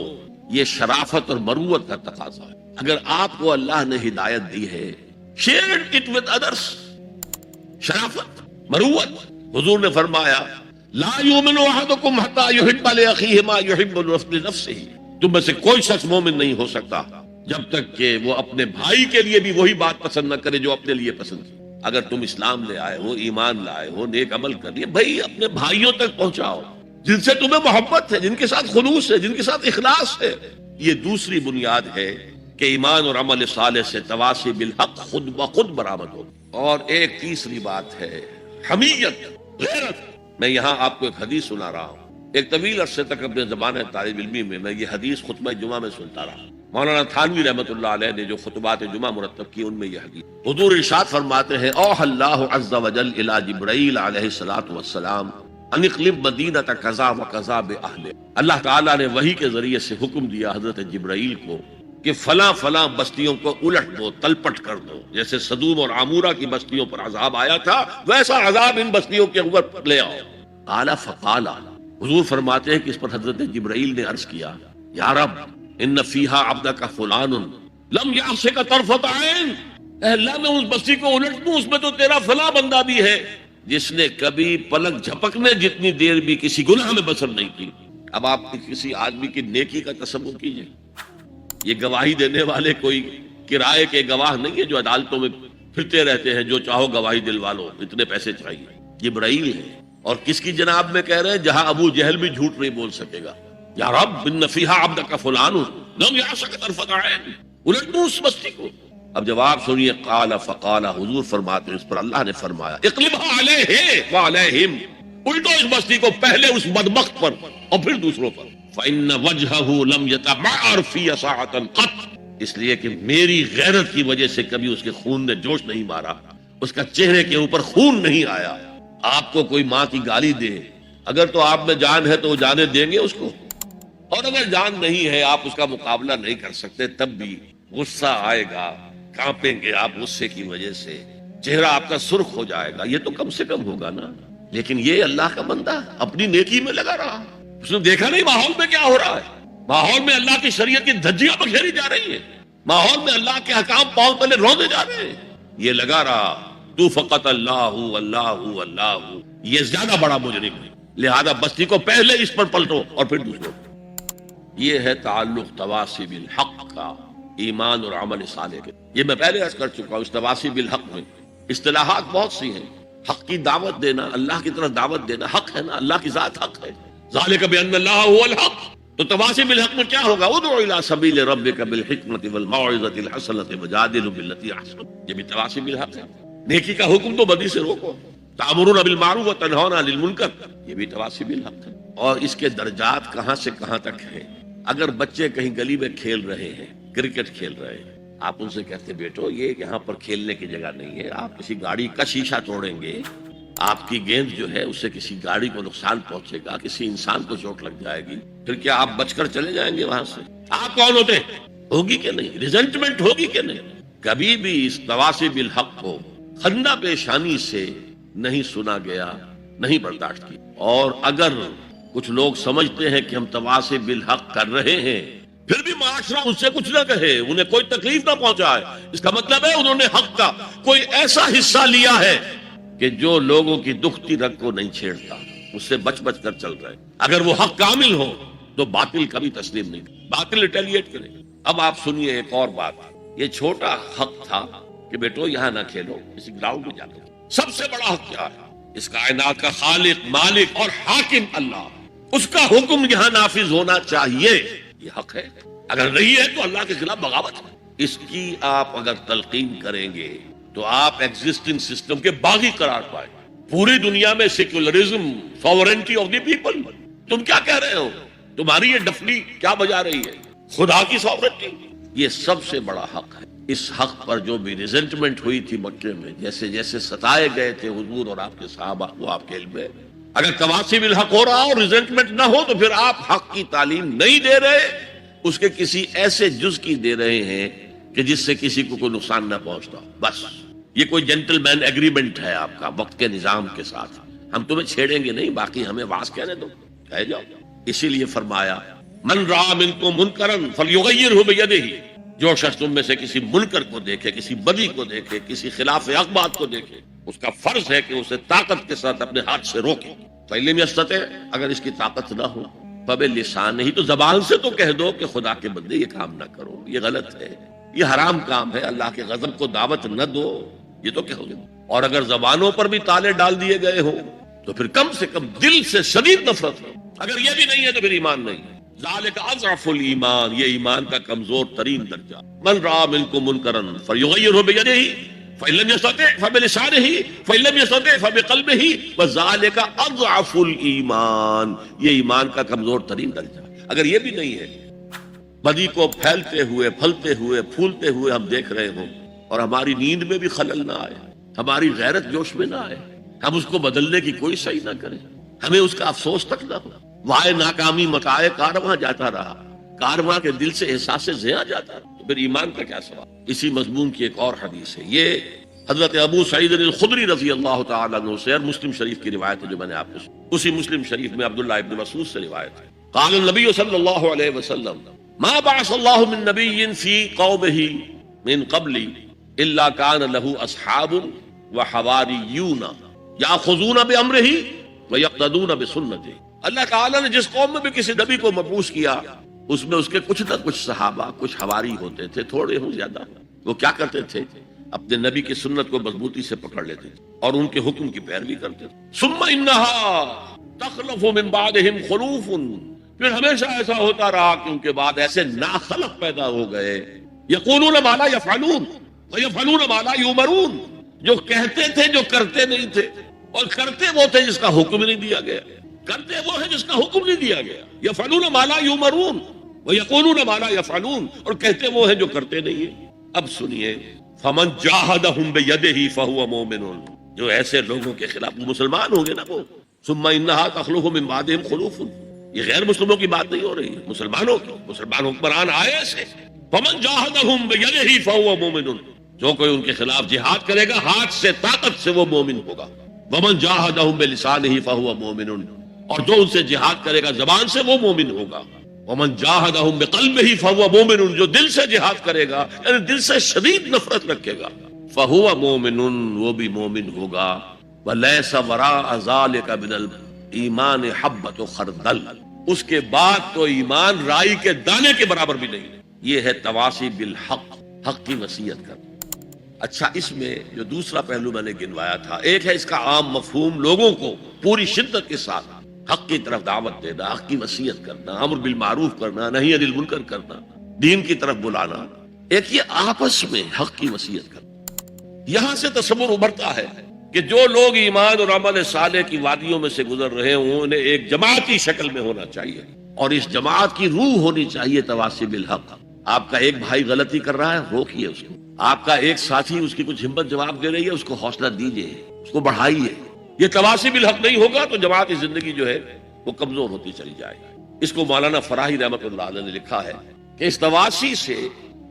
یہ شرافت اور مروت کا تقاضا ہے۔ اگر آپ کو اللہ نے ہدایت دی ہے، شیئر اٹ ود ادرس۔ شرافت، مروت، حضور نے فرمایا لا یؤمن احدکم حتی یحب لاخیہ ما یحب لنفسہ، تم میں سے کوئی شخص مومن نہیں ہو سکتا جب تک کہ وہ اپنے بھائی کے لیے بھی وہی بات پسند نہ کرے جو اپنے لیے پسند کی۔ اگر تم اسلام لے آئے ہو، ایمان لائے ہو، نیک عمل کر لیے، بھائی اپنے بھائیوں تک پہنچاؤ جن سے تمہیں محبت ہے، جن کے ساتھ خلوص ہے، جن کے ساتھ اخلاص ہے۔ یہ دوسری بنیاد ہے کہ ایمان اور عمل صالح سے تواصی بالحق خود بخود برآمد ہو۔ اور ایک تیسری بات ہے حمیت، غیرت۔ میں یہاں آپ کو ایک حدیث سنا رہا ہوں۔ ایک طویل عرصے تک اپنے زمانہ طالب علمی میں یہ حدیث خطبہ جمعہ میں سنتا رہا۔ مولانا تھانوی رحمۃ اللہ علیہ نے جو خطبات جمعہ مرتب کی ان میں یہ حدیث، حضور ارشاد فرماتے ہیں اوحى اللہ عز وجل الی جبرائیل علیہ الصلوۃ والسلام ان اقلب مدینہ کذا وکذا باہلہ۔ اللہ تعالیٰ نے وحی کے ذریعے سے حکم دیا حضرت جبرائیل کو کہ فلاں فلاں بستیوں کو الٹ دو، تلپٹ کر دو۔ جیسے سدوم اور عمورہ کی بستیوں پر عذاب آیا تھا، ویسا عذاب ان بستیوں کے اوپر لے آؤ۔ قال فقال، حضور فرماتے ہیں کہ اس پر حضرت جبرائیل نے عرض کیا یا رب ان فیہا عبدک فلان لم یعصک طرفۃ عین، اے اللہ میں اس بستی کو الٹ دوں، اس میں تو تیرا فلاں بندہ بھی ہے جس نے کبھی پلک جھپکنے جتنی دیر بھی کسی گناہ میں بسر نہیں کی۔ اب آپ کسی آدمی کی نیکی کا تصور کیجئے، یہ گواہی دینے والے کوئی کرائے کے گواہ نہیں ہے جو عدالتوں میں پھرتے رہتے ہیں، جو چاہو گواہی دلوا لو، اتنے پیسے چاہیے۔ جبرائیل ہے، اور کس کی جناب میں کہہ رہے ہیں جہاں ابو جہل بھی جھوٹ نہیں بول سکے گا۔ یا رب ان فیہا عبدک فلان لم یعصک طرفۃ عین، الٹ دوں اس بستی کو۔ اب جواب سنیے، قال فقال، حضور فرماتے ہیں اس پر اللہ نے فرمایا اقلبها علیہ وعلیہم، الٹو اس بستی کو، پہلے اس بدبخت پر اور پھر دوسروں پر۔ فإن وجہہ لم یتبعر فی ساعۃ قط، اس لیے کہ میری غیرت کی وجہ سے کبھی اس کے خون نے جوش نہیں مارا، اس کا چہرے کے اوپر خون نہیں آیا۔ آپ کو کوئی ماں کی گالی دے، اگر تو آپ میں جان ہے تو وہ جانے دیں گے اس کو، اور اگر جان نہیں ہے آپ اس کا مقابلہ نہیں کر سکتے تب بھی غصہ آئے گا، کانپیں گے آپ غصے کی وجہ سے، چہرہ آپ کا سرخ ہو جائے گا، یہ تو کم سے کم ہوگا نا۔ لیکن یہ اللہ کا بندہ اپنی نیکی میں لگا رہا، اس نے دیکھا نہیں ماحول میں کیا ہو رہا ہے، ماحول میں اللہ کی شریعت کی دھجیاں بکھیری جا رہی ہیں، ماحول میں اللہ کے حکام پاؤں تلے روندے جا رہے ہیں، یہ لگا رہا تو فقط اللہ اللہ اللہ، یہ زیادہ بڑا مجرم ہے، لہذا بستی کو پہلے اس پر پلٹو اور پھر دوسروں پر۔ یہ ہے تعلق تواصی بالحق کا ایمان اور عمل صالح کے۔ یہ میں پہلے عرض کر چکا ہوں، اس تواصی بالحق میں اصطلاحات بہت سی ہیں۔ حق کی دعوت دینا، اللہ کی طرف دعوت دینا حق ہے نا، اللہ کی ذات حق ہے۔ ذالک بان اللہ هو الحق، تو تواصی بالحق میں کیا ہوگا؟ ادعو الی سبیل ربک بالحکمۃ والموعظۃ الحسنۃ وجادلهم بالتی احسن، یہ بھی تواصی بالحق ہے۔ نیکی کا حکم تو بدی سے روکو، تأمرون بالمعروف وتنہون عن المنکر، یہ بھی تواصی بالحق ہے۔ اور اس کے درجات کہاں سے کہاں تک ہیں۔ اگر بچے کہیں گلی میں کھیل رہے ہیں، کرکٹ کھیل رہے ہیں، آپ ان سے کہتے بیٹو یہ یہاں پر کھیلنے کی جگہ نہیں ہے، آپ کسی گاڑی کا شیشہ توڑیں گے، آپ کی گیند جو ہے اس سے کسی گاڑی کو نقصان پہنچے گا، کسی انسان کو چوٹ لگ جائے گی، پھر کیا آپ بچ کر چلے جائیں گے وہاں سے؟ آپ کون ہوتے؟ ہوگی کہ نہیں؟ ریزنٹمنٹ ہوگی کہ نہیں؟ کبھی بھی اس تواصی بالحق کو خندہ پیشانی سے نہیں سنا گیا، نہیں برداشت کی۔ اور اگر کچھ لوگ سمجھتے ہیں کہ ہم تواصی بالحق کر رہے ہیں پھر بھی معاشرہ ان سے کچھ نہ کہے، انہیں کوئی تکلیف نہ پہنچائے، اس کا مطلب ہے انہوں نے حق کا کوئی ایسا حصہ لیا ہے کہ جو لوگوں کی دکھتی رگ کو نہیں چھیڑتا، اس سے بچ بچ کر چل رہے۔ اگر وہ حق کامل ہو تو باطل کبھی تسلیم نہیں، باطل ریٹیلیٹ کرے۔ اب آپ سنیے ایک اور بات، یہ چھوٹا حق تھا کہ بیٹو یہاں نہ کھیلو، کسی گراؤنڈ میں جا کے۔ سب سے بڑا حق کیا ہے؟ اس کائنات کا خالق، مالک اور حاکم اللہ، اس کا حکم یہاں نافذ ہونا چاہیے، یہ حق ہے۔ اگر نہیں ہے تو اللہ کے خلاف بغاوت ہے۔ اس کی آپ اگر تلقین کریں گے تو آپ ایگزسٹنگ سسٹم کے باغی قرار پائے۔ پوری دنیا میں secularism, sovereignty of the people, تم کیا کہہ رہے ہو؟ تمہاری یہ ڈفلی کیا بجا رہی ہے؟ خدا کی ساورنٹی، یہ سب سے بڑا حق ہے۔ اس حق پر جو بھی ریزنٹمنٹ ہوئی تھی مکے میں، جیسے جیسے ستائے گئے تھے حضور اور آپ کے صحابہ، وہ آپ کے علم ہے۔ اگر تواصی بالحق ہو رہا اور ریزنٹمنٹ نہ ہو تو پھر آپ حق کی تعلیم نہیں دے رہے، اس کے کسی ایسے جز کی دے رہے ہیں کہ جس سے کسی کو کوئی نقصان نہ پہنچتا۔ بس یہ کوئی جنٹل مین ایگریمنٹ ہے آپ کا وقت کے نظام کے ساتھ، ہم تمہیں چھیڑیں گے نہیں، باقی ہمیں واز کہنے دو، کہہ جاؤ۔ اسی لیے فرمایا من رأى منکم منکرا فلیغیرہ بیدہ، جو شخص تم میں سے کسی منکر کو دیکھے، کسی بدی کو دیکھے، کسی خلاف حق بات کو دیکھے، اس کا فرض ہے کہ اسے طاقت کے ساتھ اپنے ہاتھ سے روکے۔ فإن لم یستطع، اگر اس کی طاقت نہ ہو، فبلسانہ، تو زبان سے تو کہہ دو کہ خدا کے بندے یہ کام نہ کرو، یہ غلط ہے، یہ حرام کام ہے، اللہ کے غضب کو دعوت نہ دو، یہ تو کہو گے۔ اور اگر زبانوں پر بھی تالے ڈال دیے گئے ہوں تو پھر کم سے کم دل سے شدید نفرت ہو. اگر یہ بھی نہیں ہے تو پھر ایمان نہیں. ذالک اضعف الایمان، یہ ایمان کا کمزور ترین درجہ. من رأى منکم منکرا فلیغیرہ بیدہ فإن لم يستطع فبلسانہ فإن لم يستطع فبقلبہ وذالک اضعف الایمان، یہ ایمان کا کمزور ترین درجہ. اگر یہ بھی نہیں ہے، بدی کو پھیلتے ہوئے پھلتے ہوئے پھولتے ہوئے ہم دیکھ رہے ہوں اور ہماری نیند میں بھی خلل نہ آئے، ہماری غیرت جوش میں نہ آئے، ہم اس کو بدلنے کی کوئی صحیح نہ کریں، ہمیں اس کا افسوس تک نہ ہو، وائے ناکامی مکائے کارواں جاتا رہا، کارواں کے دل سے احساس زیاں جاتا رہا، تو پھر ایمان کا کیا سوال. اسی مضمون کی ایک اور حدیث ہے، یہ حضرت ابو سعید الخدری رضی اللہ تعالیٰ عنہ سے، اور مسلم شریف کی روایت ہے جو میں نے آپ کو، اسی مسلم شریف میں عبداللہ ابن مسعود سے روایت ہے. قال النبی صلی اللہ علیہ وسلم ما بعث اللہ من نبی فی قومہ من قبل الا کان له اصحاب وحواریون یاخذون بامرہ ویقتدون بسنتہ. اللہ تعالیٰ نے جس قوم میں بھی کسی نبی کو مبعوث کیا، اس میں اس کے کچھ نہ کچھ صحابہ، کچھ حواری ہوتے تھے، تھوڑے ہوں زیادہ. وہ کیا کرتے تھے؟ اپنے نبی کی سنت کو مضبوطی سے پکڑ لیتے تھے اور ان کے حکم کی پیروی کرتے تھے. ثم انہا تخلف من بعدہم خلوف، پھر ہمیشہ ایسا ہوتا رہا کہ ان کے بعد ایسے ناخلف پیدا ہو گئے، یقولون ما لا یفعلون ویفعلون ما لا یؤمرون، جو کہتے تھے جو کرتے نہیں تھے، اور کرتے وہ تھے جس کا حکم نہیں دیا گیا، کرتے وہ ہے جس کا حکم نہیں دیا گیا. یفعلون ما لا یؤمرون ویقولون ما لا یفعلون، اور کہتے وہ ہیں جو کرتے نہیں ہیں. اب سنیے، فمن جاہدہم بیدہ فہو مومن، جو ایسے لوگوں کے خلاف مسلمان ہوں گے نا وہ. ثم انہا تخلف من بعدہم خلوف، یہ غیر مسلموں کی بات نہیں ہو رہی، مسلمانوں کی. مسلمان حکمران آئے ایسے. فمن جاہدہم بیدہ فہو مومن، جو کوئی ان کے خلاف جہاد کرے گا ہاتھ سے، طاقت سے، وہ مومن ہوگا. ومن جاہدہم بلسانہ فہو مومن، اور جو ان سے جہاد کرے گا زبان سے، وہ مومن ہوگا. ومن جاہدہم بقلبہ فہو مومن، جو دل سے جہاد کرے گا، یعنی دل سے شدید نفرت رکھے گا، فہو مومن، وہ بھی مومن ہوگا. ولیس وراء ذلک من الایمان حبۃ خردل، اس کے بعد تو ایمان رائی کے دانے کے برابر بھی نہیں. یہ ہے تواصی بالحق، حق کی وصیت کرنا. اچھا، اس میں جو دوسرا پہلو میں نے گنوایا تھا، ایک ہے اس کا عام مفہوم، لوگوں کو پوری شدت کے ساتھ حق کی طرف دعوت دینا، حق کی وصیت کرنا، امر بالمعروف کرنا، نہی عن المنکر کرنا، دین کی طرف بلانا. ایک یہ آپس میں حق کی وصیت کرنا. یہاں سے تصور ابھرتا ہے کہ جو لوگ ایمان اور عمل صالح کی وادیوں میں سے گزر رہے ہوں، انہیں ایک جماعتی شکل میں ہونا چاہیے، اور اس جماعت کی روح ہونی چاہیے تواصی بالحق. آپ کا ایک بھائی غلطی کر رہا ہے، روکیے اس کو. آپ کا ایک ساتھی اس کی کچھ ہمت جواب دے رہی ہے، اس کو حوصلہ دیجیے، اس کو بڑھائیے. یہ تواصی بالحق نہیں ہوگا تو جماعتی زندگی جو ہے وہ کمزور ہوتی چلی جائے گی. اس کو مولانا فراہی رحمۃ اللہ علیہ نے لکھا ہے کہ اس تواصی سے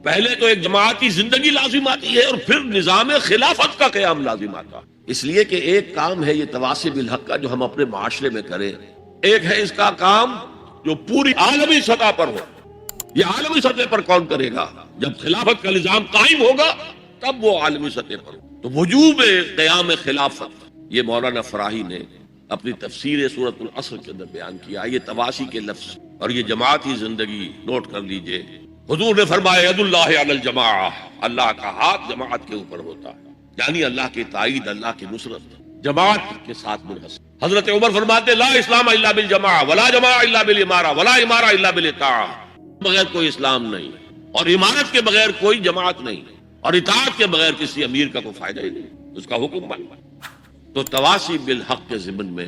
پہلے تو ایک جماعتی زندگی لازم آتی ہے، اور پھر نظام خلافت کا قیام لازم آتا. اس لیے کہ ایک کام ہے یہ تواصی بالحق کا جو ہم اپنے معاشرے میں کریں، ایک ہے اس کا کام جو پوری عالمی سطح پر ہو. یہ عالمی سطح پر کون کرے گا؟ جب خلافت کا نظام قائم ہوگا تب وہ عالمی سطح پر ہو. تو وجوب قیام خلافت یہ مولانا فراہی نے اپنی تفسیر سورۃ العصر کے اندر بیان کیا. یہ تواصی کے لفظ اور یہ جماعتی زندگی نوٹ کر لیجئے. حضور نے فرمایا ید اللہ علی الجماعہ، اللہ کا ہاتھ جماعت کے اوپر ہوتا ہے، یعنی اللہ کی تائید، اللہ کی نصرت جماعت کے ساتھ منحصر. حضرت عمر فرماتے لا اسلام الا بالجماعہ ولا جماعہ الا بالامارہ ولا امارہ الا بالاطاعہ. بغیر کوئی اسلام نہیں، اور امارت کے بغیر کوئی جماعت نہیں، اور اطاعت کے بغیر کسی امیر کا کوئی فائدہ ہی نہیں، اس کا حکم مان. تو تواصی بالحق کے ضمن میں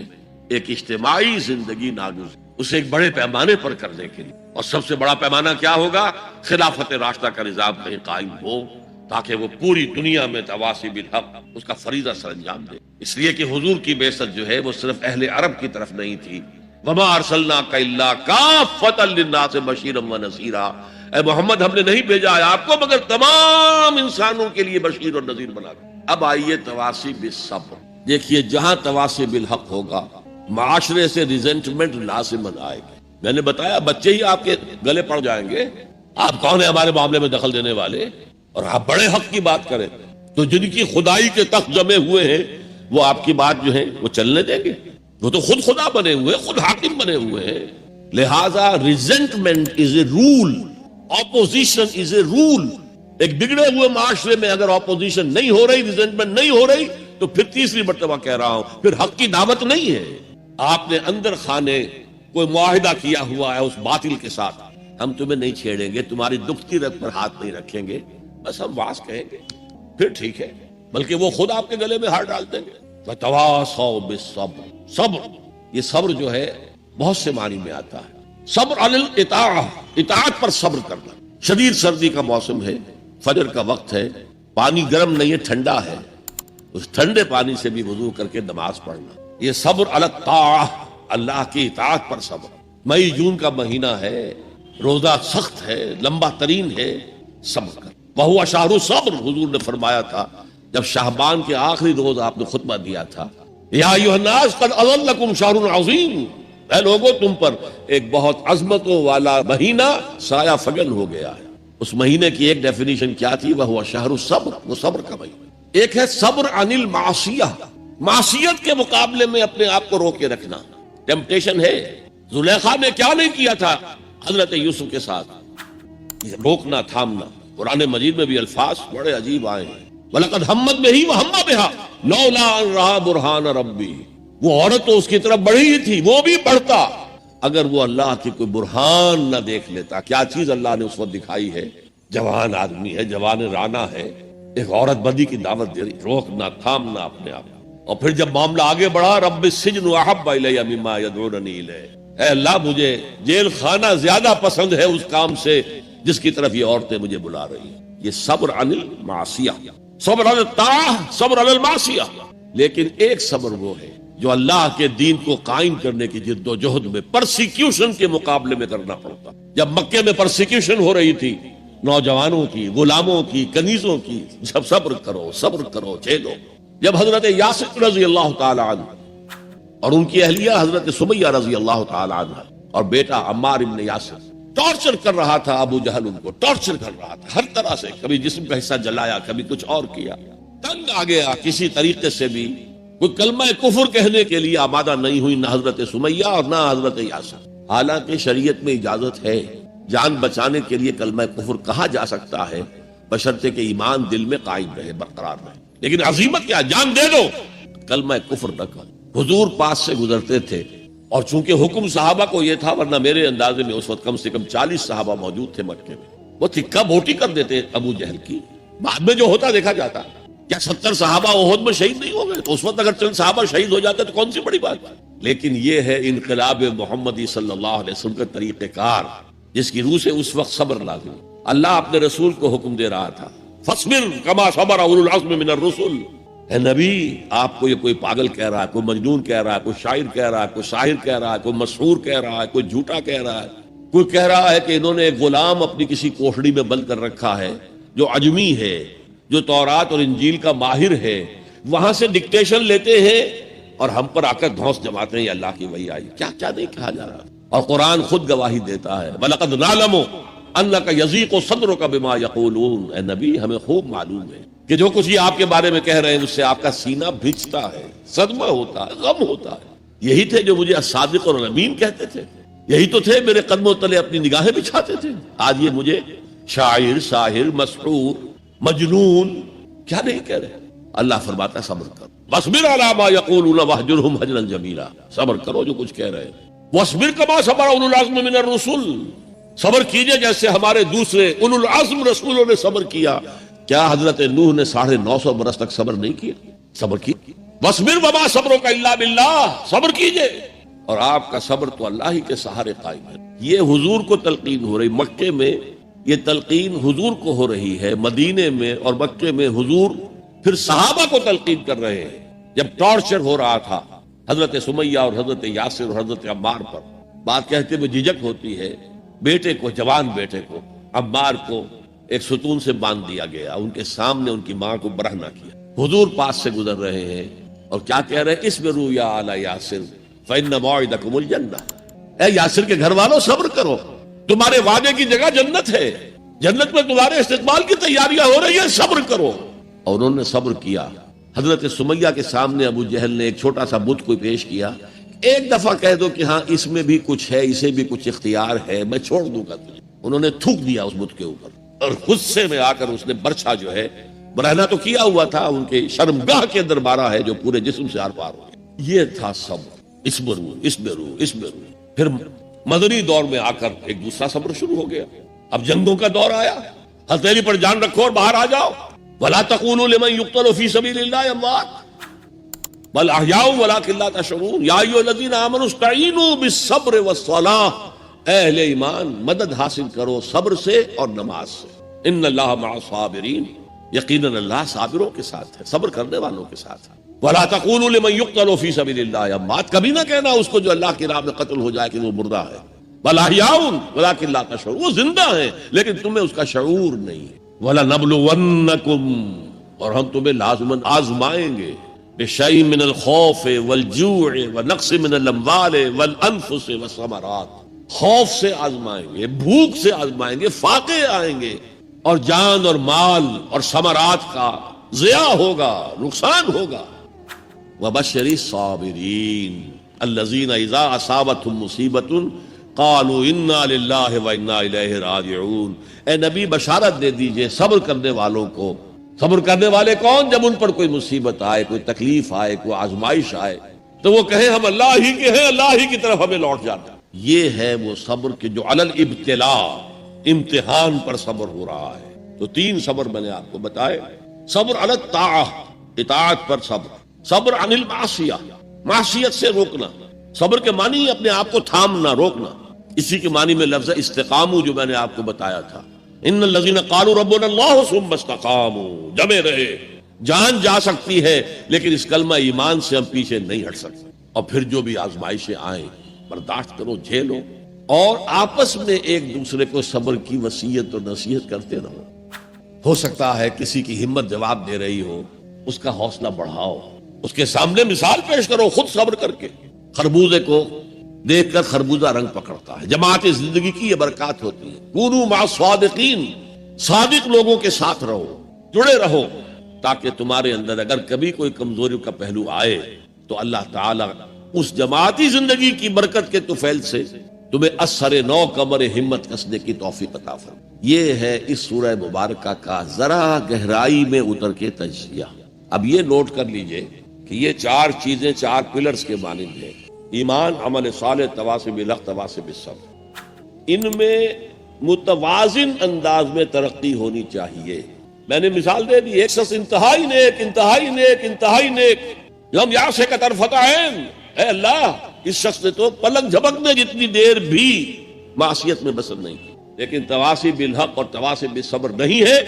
ایک اجتماعی زندگی ناگزیر، اسے ایک بڑے پیمانے پر کرنے کے لیے، اور سب سے بڑا پیمانہ کیا ہوگا؟ خلافت راشدہ کا نظام کہیں قائم ہو، تاکہ وہ پوری دنیا میں تواصی بالحق اس کا فریضہ سر انجام دے. اس لیے کہ حضور کی بعثت جو ہے وہ صرف اہل عرب کی طرف نہیں تھی. وما ارسلناک الا کافۃ للناس بشیرا ونذیرا، اے محمد ہم نے نہیں بھیجا ہے آپ کو مگر تمام انسانوں کے لیے بشیر اور نذیر بنا کر. اب آئیے تواصی بالصبر. دیکھیے جہاں تواصی بالحق ہوگا معاشرے سے ریزنٹمنٹ لازماً آئے گی. میں نے بتایا بچے ہی آپ کے گلے پڑ جائیں گے، آپ کون ہیں ہمارے معاملے میں دخل دینے والے، اور آپ بڑے حق کی بات کریں تو جن کی خدائی کے تخت جمے ہوئے ہیں وہ آپ کی بات جو ہے وہ چلنے دیں گے؟ وہ تو خود خدا بنے ہوئے، خود حاکم بنے ہوئے ہیں. لہذا ریزنٹمنٹ از اے رول، اپوزیشن از اے رول. ایک بگڑے ہوئے معاشرے میں اگر اپوزیشن نہیں ہو رہی، ریزنٹمنٹ نہیں ہو رہی، تو پھر تیسری مرتبہ کہہ رہا ہوں، پھر حق کی دعوت نہیں ہے. آپ نے اندر خانے کوئی معاہدہ کیا ہوا ہے اس باطل کے ساتھ، ہم تمہیں نہیں چھیڑیں گے، تمہاری دکھتی رگ پر ہاتھ نہیں رکھیں گے، بس ہم واز کہیں گے، پھر ٹھیک ہے. بلکہ وہ خود آپ کے گلے میں ہار ڈال دیں گے. وَتَوَاصَوْا بِالصَّبْرِ، صبر، یہ صبر جو ہے بہت سے معنی میں آتا ہے. صبر علی الاطاعہ، اطاعت پر صبر کرنا. شدید سردی کا موسم ہے، فجر کا وقت ہے، پانی گرم نہیں ہے، ٹھنڈا ہے، اس ٹھنڈے پانی سے بھی وضو کر کے نماز پڑھنا، یہ صبر علی الطاعہ، اللہ کی اطاعت پر صبر. مئی جون کا مہینہ ہے، روزہ سخت ہے، لمبا ترین ہے، صبر کر. وَهُوَ شَهْرُ الصَّبْرِ، حضور نے فرمایا تھا جب شعبان کے آخری روز آپ نے خطبہ دیا تھا، یا ایھا الناس قد اظلکم شہر عظیم، اے لوگوں تم پر ایک بہت عظمتوں والا مہینہ سایہ فگن ہو گیا ہے. اس مہینے کی ایک ڈیفینیشن کیا تھی؟ وَهُوَ شَهْرُ الصَّبْرِ، وہ صبر کا مہینہ. ایک ہے صبر عن المعصیہ، معصیت کے مقابلے میں اپنے آپ کو روکے رکھنا. ٹیمپٹیشن ہے، زلیخا نے کیا نہیں کیا تھا حضرت یوسف کے ساتھ، روکنا تھامنا. قرآن مجید میں بھی الفاظ بڑے عجیب آئے ہیں. وَلَقَدْ هَمَّتْ بِهِ وَهَمَّ بِهَا لَوْلَا أَن رَأَىٰ بُرْهَانَ رَبِّهِ، وہ عورت تو اس کی طرف بڑھی ہی تھی، وہ بھی بڑھتا اگر وہ اللہ کی کوئی برہان نہ دیکھ لیتا. کیا چیز اللہ نے اس وقت دکھائی ہے؟ جوان آدمی ہے، جوان رانا ہے، ایک عورت بدی کی دعوت دے رہی. روکنا تھامنا اپنے آپ. اور پھر جب معاملہ آگے بڑھا، رب السجن احب الی مما یدعوننی الیہ، اے اللہ مجھے جیل خانہ زیادہ پسند ہے اس کام سے جس کی طرف یہ عورتیں مجھے بلا رہی ہیں. یہ صبر عن المعصیہ، صبر علی الطاعہ، صبر علی المعصیہ. لیکن ایک صبر وہ ہے جو اللہ کے دین کو قائم کرنے کی جد و جہد میں پرسیکیوشن کے مقابلے میں کرنا پڑتا. جب مکے میں پرسیکیوشن ہو رہی تھی نوجوانوں کی، غلاموں کی، کنیزوں کی، جب صبر کرو صبر کرو جھیلو. جب حضرت یاسر رضی اللہ تعالی عنہ اور ان کی اہلیہ حضرت سمیہ رضی اللہ تعالی عنہ اور بیٹا عمار ابن یاسر ٹارچر کر رہا تھا، ابو جہل ان کو ٹارچر کر رہا تھا ہر طرح سے، کبھی جسم کا حصہ جلایا، کبھی کچھ اور کیا. تنگ آ گیا، کسی طریقے سے بھی کوئی کلمہ کفر کہنے کے لیے آمادہ نہیں ہوئی نہ حضرت سمیہ اور نہ حضرت یاسر. حالانکہ شریعت میں اجازت ہے، جان بچانے کے لیے کلمہ کفر کہا جا سکتا ہے بشرطے کہ ایمان دل میں قائم رہے، برقرار رہے. لیکن عظیمت کیا، جان دے دو، کلمہ کفر نہ کہو. حضور پاس سے گزرتے تھے اور چونکہ حکم صحابہ کو یہ تھا، ورنہ میرے اندازے میں اس وقت کم سے کم 40 صحابہ موجود تھے مکے میں، وہ تکہ بوٹی کر دیتے ابو جہل کی. بعد میں جو ہوتا دیکھا جاتا. کیا 70 صحابہ احد میں شہید نہیں ہو گئے؟ تو اس وقت اگر چند صحابہ شہید ہو جاتے تو کون سی بڑی بات. لیکن یہ ہے انقلاب محمدی صلی اللہ علیہ وسلم کا طریقہ کار، جس کی روح سے اس وقت صبر لازم. اللہ اپنے رسول کو حکم دے رہا تھا، فاصبر کما صبر اولو العزم من الرسل. اے نبی، آپ کو یہ کوئی پاگل کہہ رہا ہے، کوئی مجنون کہہ رہا ہے، کوئی شاعر کہہ رہا ہے، کوئی ساحر کہہ رہا ہے، کوئی مسحور کہہ رہا ہے، کوئی جھوٹا کہہ رہا ہے، کوئی کہہ رہا ہے کہ انہوں نے ایک غلام اپنی کسی کوٹڑی میں بند کر رکھا ہے جو عجمی ہے، جو تورات اور انجیل کا ماہر ہے، وہاں سے ڈکٹیشن لیتے ہیں اور ہم پر آ کر دھونس جماتے ہیں یہ اللہ کی وحی آئی. کیا کیا نہیں کہا جا رہا. اور قرآن خود گواہی دیتا ہے، وَلَقَدْ نَعْلَمُ أَنَّكَ يَضِيقُ صَدْرُكَ بِمَا يَقُولُونَ. اے نبی، ہمیں خوب معلوم ہے کہ جو کچھ یہ آپ کے بارے میں کہہ رہے ہیں اس سے آپ کا سینہ بھیجتا ہے، صدمہ ہوتا ہے، غم ہوتا ہے. یہی تھے جو مجھے الصادق اور الامین کہتے تھے، یہی تو تھے میرے قدموں تلے اپنی نگاہیں بچھاتے تھے. آج یہ مجھے شاعر، ساحر، مسحور، مجنون کیا نہیں کہہ رہے. اللہ فرماتا ہے صبر کرو، وَاصْبِرْ عَلَىٰ مَا يَقُولُونَ وَاهْجُرْهُمْ هَجْرًا جَمِيلًا. صبر کرو جو کچھ کہہ رہے ہیں. وَاصْبِرْ كَمَا صَبَرَ أُولُو الْعَزْمِ مِنَ الرُّسُلِ. صبر کیجئے جیسے ہمارے دوسرے اولو العزم رسولوں نے صبر کیا. کیا حضرت نوح نے 950 برس تک صبر نہیں کیا؟ صبر کیا. وَاصْبِرْ وَمَا صَبْرُكَ إِلَّا بِاللَّهِ. صبر کیجئے، اور آپ کا صبر تو اللہ ہی کے سہارے قائم ہے. یہ حضور کو تلقین ہو رہی. مکے میں یہ تلقین حضور کو ہو رہی ہے، مدینے میں اور مکے میں حضور پھر صحابہ کو تلقین کر رہے ہیں. جب ٹارچر ہو رہا تھا حضرت سمیہ اور حضرت یاسر اور حضرت عمار پر، بات کہتے ہوئے جھجک ہوتی ہے. بیٹے کو، جوان بیٹے کو، عمار کو ایک ستون سے باندھ دیا گیا، ان کے سامنے ان کی ماں کو برہنہ کیا. حضور پاس سے گزر رہے ہیں اور کیا کہہ رہے ہیں؟ اصبروا یا آل یاسر فإن موعدکم الجنہ. اے یاسر کے گھر والوں صبر کرو، تمہارے وعدے کی جگہ جنت ہے، جنت میں تمہارے استقبال کی تیاریاں ہو رہی ہیں، صبر کرو. اور انہوں نے صبر کیا. حضرت سمیہ کے سامنے ابو جہل نے ایک چھوٹا سا بت کو پیش کیا. ایک دفعہ کہہ دو کہ ہاں اس میں بھی کچھ ہے، اسے بھی کچھ اختیار ہے، میں چھوڑ دوں گا تجھے. انہوں نے تھوک دیا اس بت کے اوپر اور غصے میں آ کر اس نے برچھا جو ہے رہنا تو کیا ہوا تھا، ان کے شرمگاہ کے اندر مارا ہے جو پورے جسم سے آر پار ہو گیا۔ یہ تھا صبر، اسبرو۔ پھر مدنی دور میں آ کر ایک دوسرا صبر شروع ہو گیا۔ اب جنگوں کا دور آیا، ہتھیلی پر جان رکھو اور باہر آ جاؤ۔ وَلَا تَقُولُوا لِمَن يُقْتَلُ فِي سَبِيلِ اللَّهِ أَمْوَاتٌ بَلْ أَحْيَاءٌ وَلَٰكِن لَّا تَشْعُرُونَ يَا أَيُّهَا الَّذِينَ آمَنُوا اسْتَعِينُوا بِالصَّبْرِ وَالصَّلَاةِ، اے اہل ایمان مدد حاصل کرو صبر سے اور نماز سے۔ ان اللہ مع الصابرین، یقیناً اللہ صابروں کے ساتھ ہے، صبر کرنے والوں کے ساتھ ہے۔ وَلَا تَقُولُوا لِمَن يُقْتَلُ فِي سَبِيلِ اللَّهِ أَمْوَاتٌ، کبھی نہ کہنا اس کو جو اللہ کی راہ میں قتل ہو جائے کہ وہ مردہ ہے۔ بَلْ أَحْيَاءٌ وَلَٰكِن لَّا تَشْعُرُونَ، وہ زندہ ہیں لیکن تمہیں اس کا شعور نہیں ہے۔ وَلَنَبْلُوَنَّكُمْ، اور ہم تمہیں لازماً آزمائیں گے، بِشَيْءٍ مِّنَ الْخَوْفِ وَالْجُوعِ وَنَقْصٍ مِّنَ الْأَمْوَالِ وَالْأَنفُسِ وَالثَّمَرَاتِ، خوف سے آزمائیں گے، بھوک سے آزمائیں گے، فاقے آئیں گے، اور جان اور مال اور ثمرات کا ضیاع ہوگا، نقصان ہوگا۔ وَبَشِّرِ الصَّابِرِينَ الَّذِينَ إِذَا أَصَابَتْهُمْ مُصِيبَةٌ قَالُوا إِنَّا لِلَّهِ وَإِنَّا إِلَيْهِ رَاجِعُونَ، اے نبی بشارت دے دیجئے صبر کرنے والوں کو۔ صبر کرنے والے کون؟ جب ان پر کوئی مصیبت آئے، کوئی تکلیف آئے، کوئی آزمائش آئے تو وہ کہیں ہم اللہ ہی کے ہیں، اللہ ہی کی طرف ہمیں لوٹ جانا۔ یہ ہے وہ صبر کہ جو علی الابتلاء، امتحان پر صبر ہو رہا ہے۔ تو تین صبر میں نے آپ کو بتائے۔ صبر علی الطاعہ، اطاعت پر صبر۔ صبر عن المعصیہ، معصیت سے روکنا۔ صبر کے معنی اپنے آپ کو تھامنا، روکنا۔ اسی کے معنی میں لفظ استقاموا جو میں نے آپ کو بتایا تھا، ان الذین قالوا ربنا اللہ ثم استقاموا، جمے رہے۔ جان جا سکتی ہے لیکن اس کلمہ ایمان سے ہم پیچھے نہیں ہٹ سکتے۔ اور پھر جو بھی آزمائشیں آئیں برداشت کرو، جھیلو، اور آپس میں ایک دوسرے کو صبر کی وصیت اور نصیحت کرتے رہو۔ ہو سکتا ہے کسی کی ہمت جواب دے رہی ہو، اس کا حوصلہ بڑھاؤ، اس کے سامنے مثال پیش کرو خود صبر کر کے۔ خربوزے کو دیکھ کر خربوزہ رنگ پکڑتا ہے۔ جماعت زندگی کی یہ برکات ہوتی ہے۔ کونوا مع الصادقین، صادق لوگوں کے ساتھ رہو، جڑے رہو، تاکہ تمہارے اندر اگر کبھی کوئی کمزوری کا پہلو آئے تو اللہ تعالیٰ اس جماعتی زندگی کی برکت کے طفیل سے تمہیں اثر نو کمر ہمت کسنے کی توفیق عطا فرمائے۔ یہ ہے اس سورہ مبارکہ کا ذرا گہرائی میں اتر کے تجزیہ۔ اب یہ نوٹ کر لیجئے کہ یہ چار چیزیں چار پلرز کے مانند ہیں: ایمان، عمل صالح، تواصی بالحق، تواصی بالصبر۔ ان میں متوازن انداز میں ترقی ہونی چاہیے۔ میں نے مثال دے دی، ایک شخص انتہائی نیک، انتہائی نیک، انتہائی نیک، لم یعصک طرفۃ عین، اے اللہ اس شخص نے تو پلک جھپکنے جتنی دیر بھی معصیت میں بسر نہیں کی، لیکن تواصی بالحق اور تواصی بالصبر نہیں ہے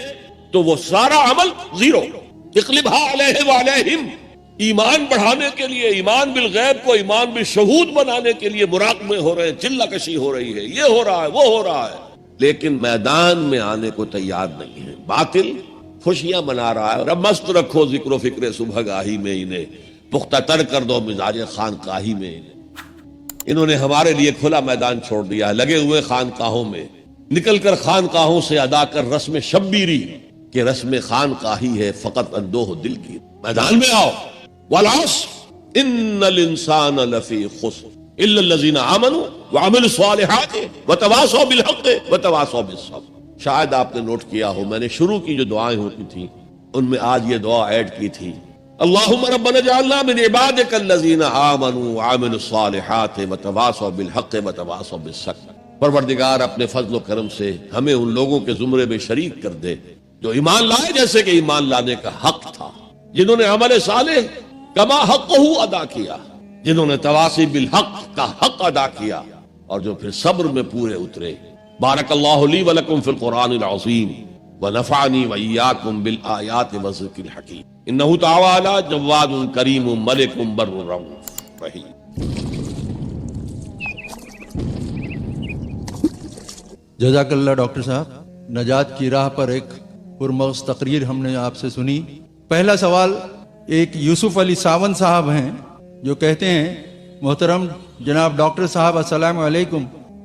تو وہ سارا عمل زیرو۔ اقلبها علیہ وعلیہم، ایمان بڑھانے کے لیے، ایمان بالغیب کو ایمان بالشہود بنانے کے لیے مراقبے ہو رہے ہیں، چلہ کشی ہو رہی ہے، یہ ہو رہا ہے، وہ ہو رہا ہے، لیکن میدان میں آنے کو تیار نہیں ہے۔ باطل خوشیاں منا رہا ہے، رب مست رکھو ذکر و فکر صبح گاہی میں انہیں، پختہ تر کر دو مزاج خانقاہی میں انہیں۔ انہوں نے ہمارے لیے کھلا میدان چھوڑ دیا ہے، لگے ہوئے خانقاہوں میں، نکل کر خانقاہوں سے ادا کر رسم شبیری کہ رسم خانقاہی ہے فقط اندوہ دل کی۔ میدان میں آؤ۔ والعصر ان الانسان لفی خسر الا الذین آمنوا وعملوا الصالحات وتواصوا بالحق وتواصوا بالصبر۔ شاید آپ نے نوٹ کیا ہو، میں نے شروع کی جو دعائیں ہوتی تھیں ان میں آج یہ دعا ایڈ کی تھی: اللہم ربنا اجعلنا من عبادک الذین آمنوا وعملوا الصالحات وتواصوا بالحق وتواصوا بالصبر۔ پروردگار اپنے فضل و کرم سے ہمیں ان لوگوں کے زمرے میں شریک کر دے جو ایمان لائے جیسے کہ ایمان لانے کا حق تھا، جنہوں نے عمل صالح کما حقہ ادا کیا، جنہوں نے تواصی بالحق کا حق ادا کیا، اور جو پھر صبر میں پورے اترے۔ بارک اللہ لی ولکم فی القرآن العظیم ونفعنی وإیاکم بالآیات والذکر الحکیم، انہ تعالی جواد کریم ملک بر رؤوف رحیم۔ جزاک اللہ ڈاکٹر صاحب۔ نجات کی راہ پر ایک پرمغز تقریر ہم نے آپ سے سنی۔ پہلا سوال ایک یوسف علی ساون صاحب ہیں جو کہتے ہیں: محترم جناب ڈاکٹر صاحب السلام علیکم،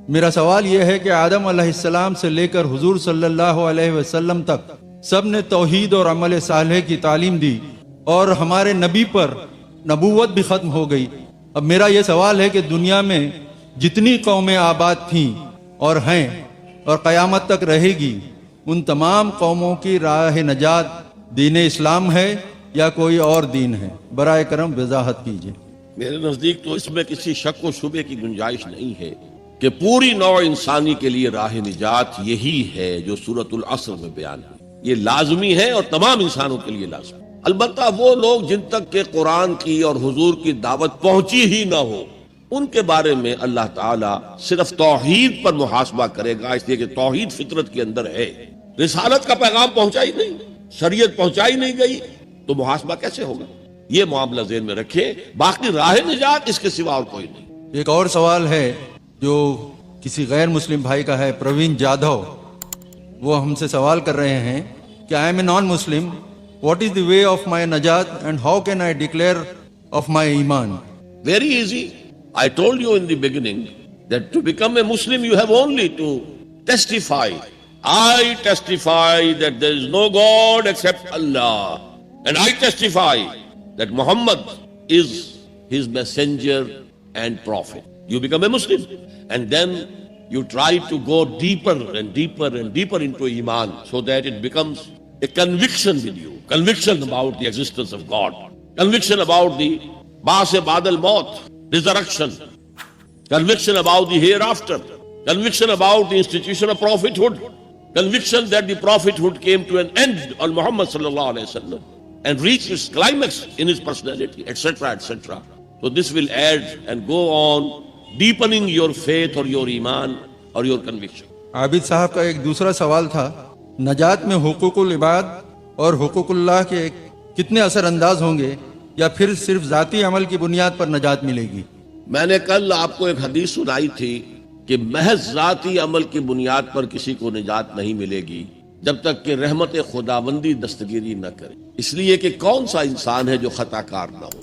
میرا سوال یہ ہے کہ آدم علیہ السلام سے لے کر حضور صلی اللہ علیہ وسلم تک سب نے توحید اور عمل صالح کی تعلیم دی اور ہمارے نبی پر نبوت بھی ختم ہو گئی۔ اب میرا یہ سوال ہے کہ دنیا میں جتنی قومیں آباد تھیں اور ہیں اور قیامت تک رہے گی، ان تمام قوموں کی راہ نجات دین اسلام ہے یا کوئی اور دین ہے؟ برائے کرم وضاحت کیجیے۔ میرے نزدیک تو اس میں کسی شک و شبے کی گنجائش نہیں ہے کہ پوری نوع انسانی کے لیے راہ نجات یہی ہے جو سورۃ العصر میں بیان ہے۔ یہ لازمی ہے اور تمام انسانوں کے لیے لازمی۔ البتہ وہ لوگ جن تک کہ قرآن کی اور حضور کی دعوت پہنچی ہی نہ ہو، ان کے بارے میں اللہ تعالیٰ صرف توحید پر محاسبہ کرے گا، اس لیے کہ توحید فطرت کے اندر ہے۔ رسالت کا پیغام پہنچا ہی نہیں، شریعت پہنچائی نہیں گئی، تو محاسبہ کیسے ہوگا؟ یہ معاملہ ذہن میں رکھے، باقی راہ نجات اس کے سوا اور کوئی نہیں۔ ایک اور سوال ہے جو کسی غیر مسلم بھائی کا ہے، پروین جادھو۔ وہ ہم سے سوال کر رہے ہیں کہ I am a non Muslim, what is the way of my نجات and how can I declare of my ایمان؟ Very easy. I told you in the beginning that to become a Muslim you have only to testify. I testify that there is no God except Allah. And I testify that Muhammad is his messenger and prophet. You become a Muslim. And then you try to go deeper and deeper and deeper into Iman so that it becomes a conviction with you. Conviction about the existence of God. Conviction about the Ba'as Ba'd al-Maut, resurrection. Conviction about the hereafter. Conviction about the institution of prophethood. Conviction that the prophethood came to an end on Muhammad sallallahu alaihi wasallam and reached its climax in his personality, etc., etc. So this will add and go on deepening your faith or your iman or your conviction. عابد صاحب کا ایک دوسرا سوال تھا، نجات میں حقوق العباد اور حقوق اللہ کے کتنے اثر انداز ہوں گے، یا پھر صرف ذاتی عمل کی بنیاد پر نجات ملے گی؟ میں نے کل آپ کو ایک حدیث سنائی تھی کہ محض ذاتی عمل کی بنیاد پر کسی کو نجات نہیں ملے گی جب تک کہ رحمت خداوندی دستگیری نہ کرے۔ اس لیے کہ کون سا انسان ہے جو خطا کار نہ ہو؟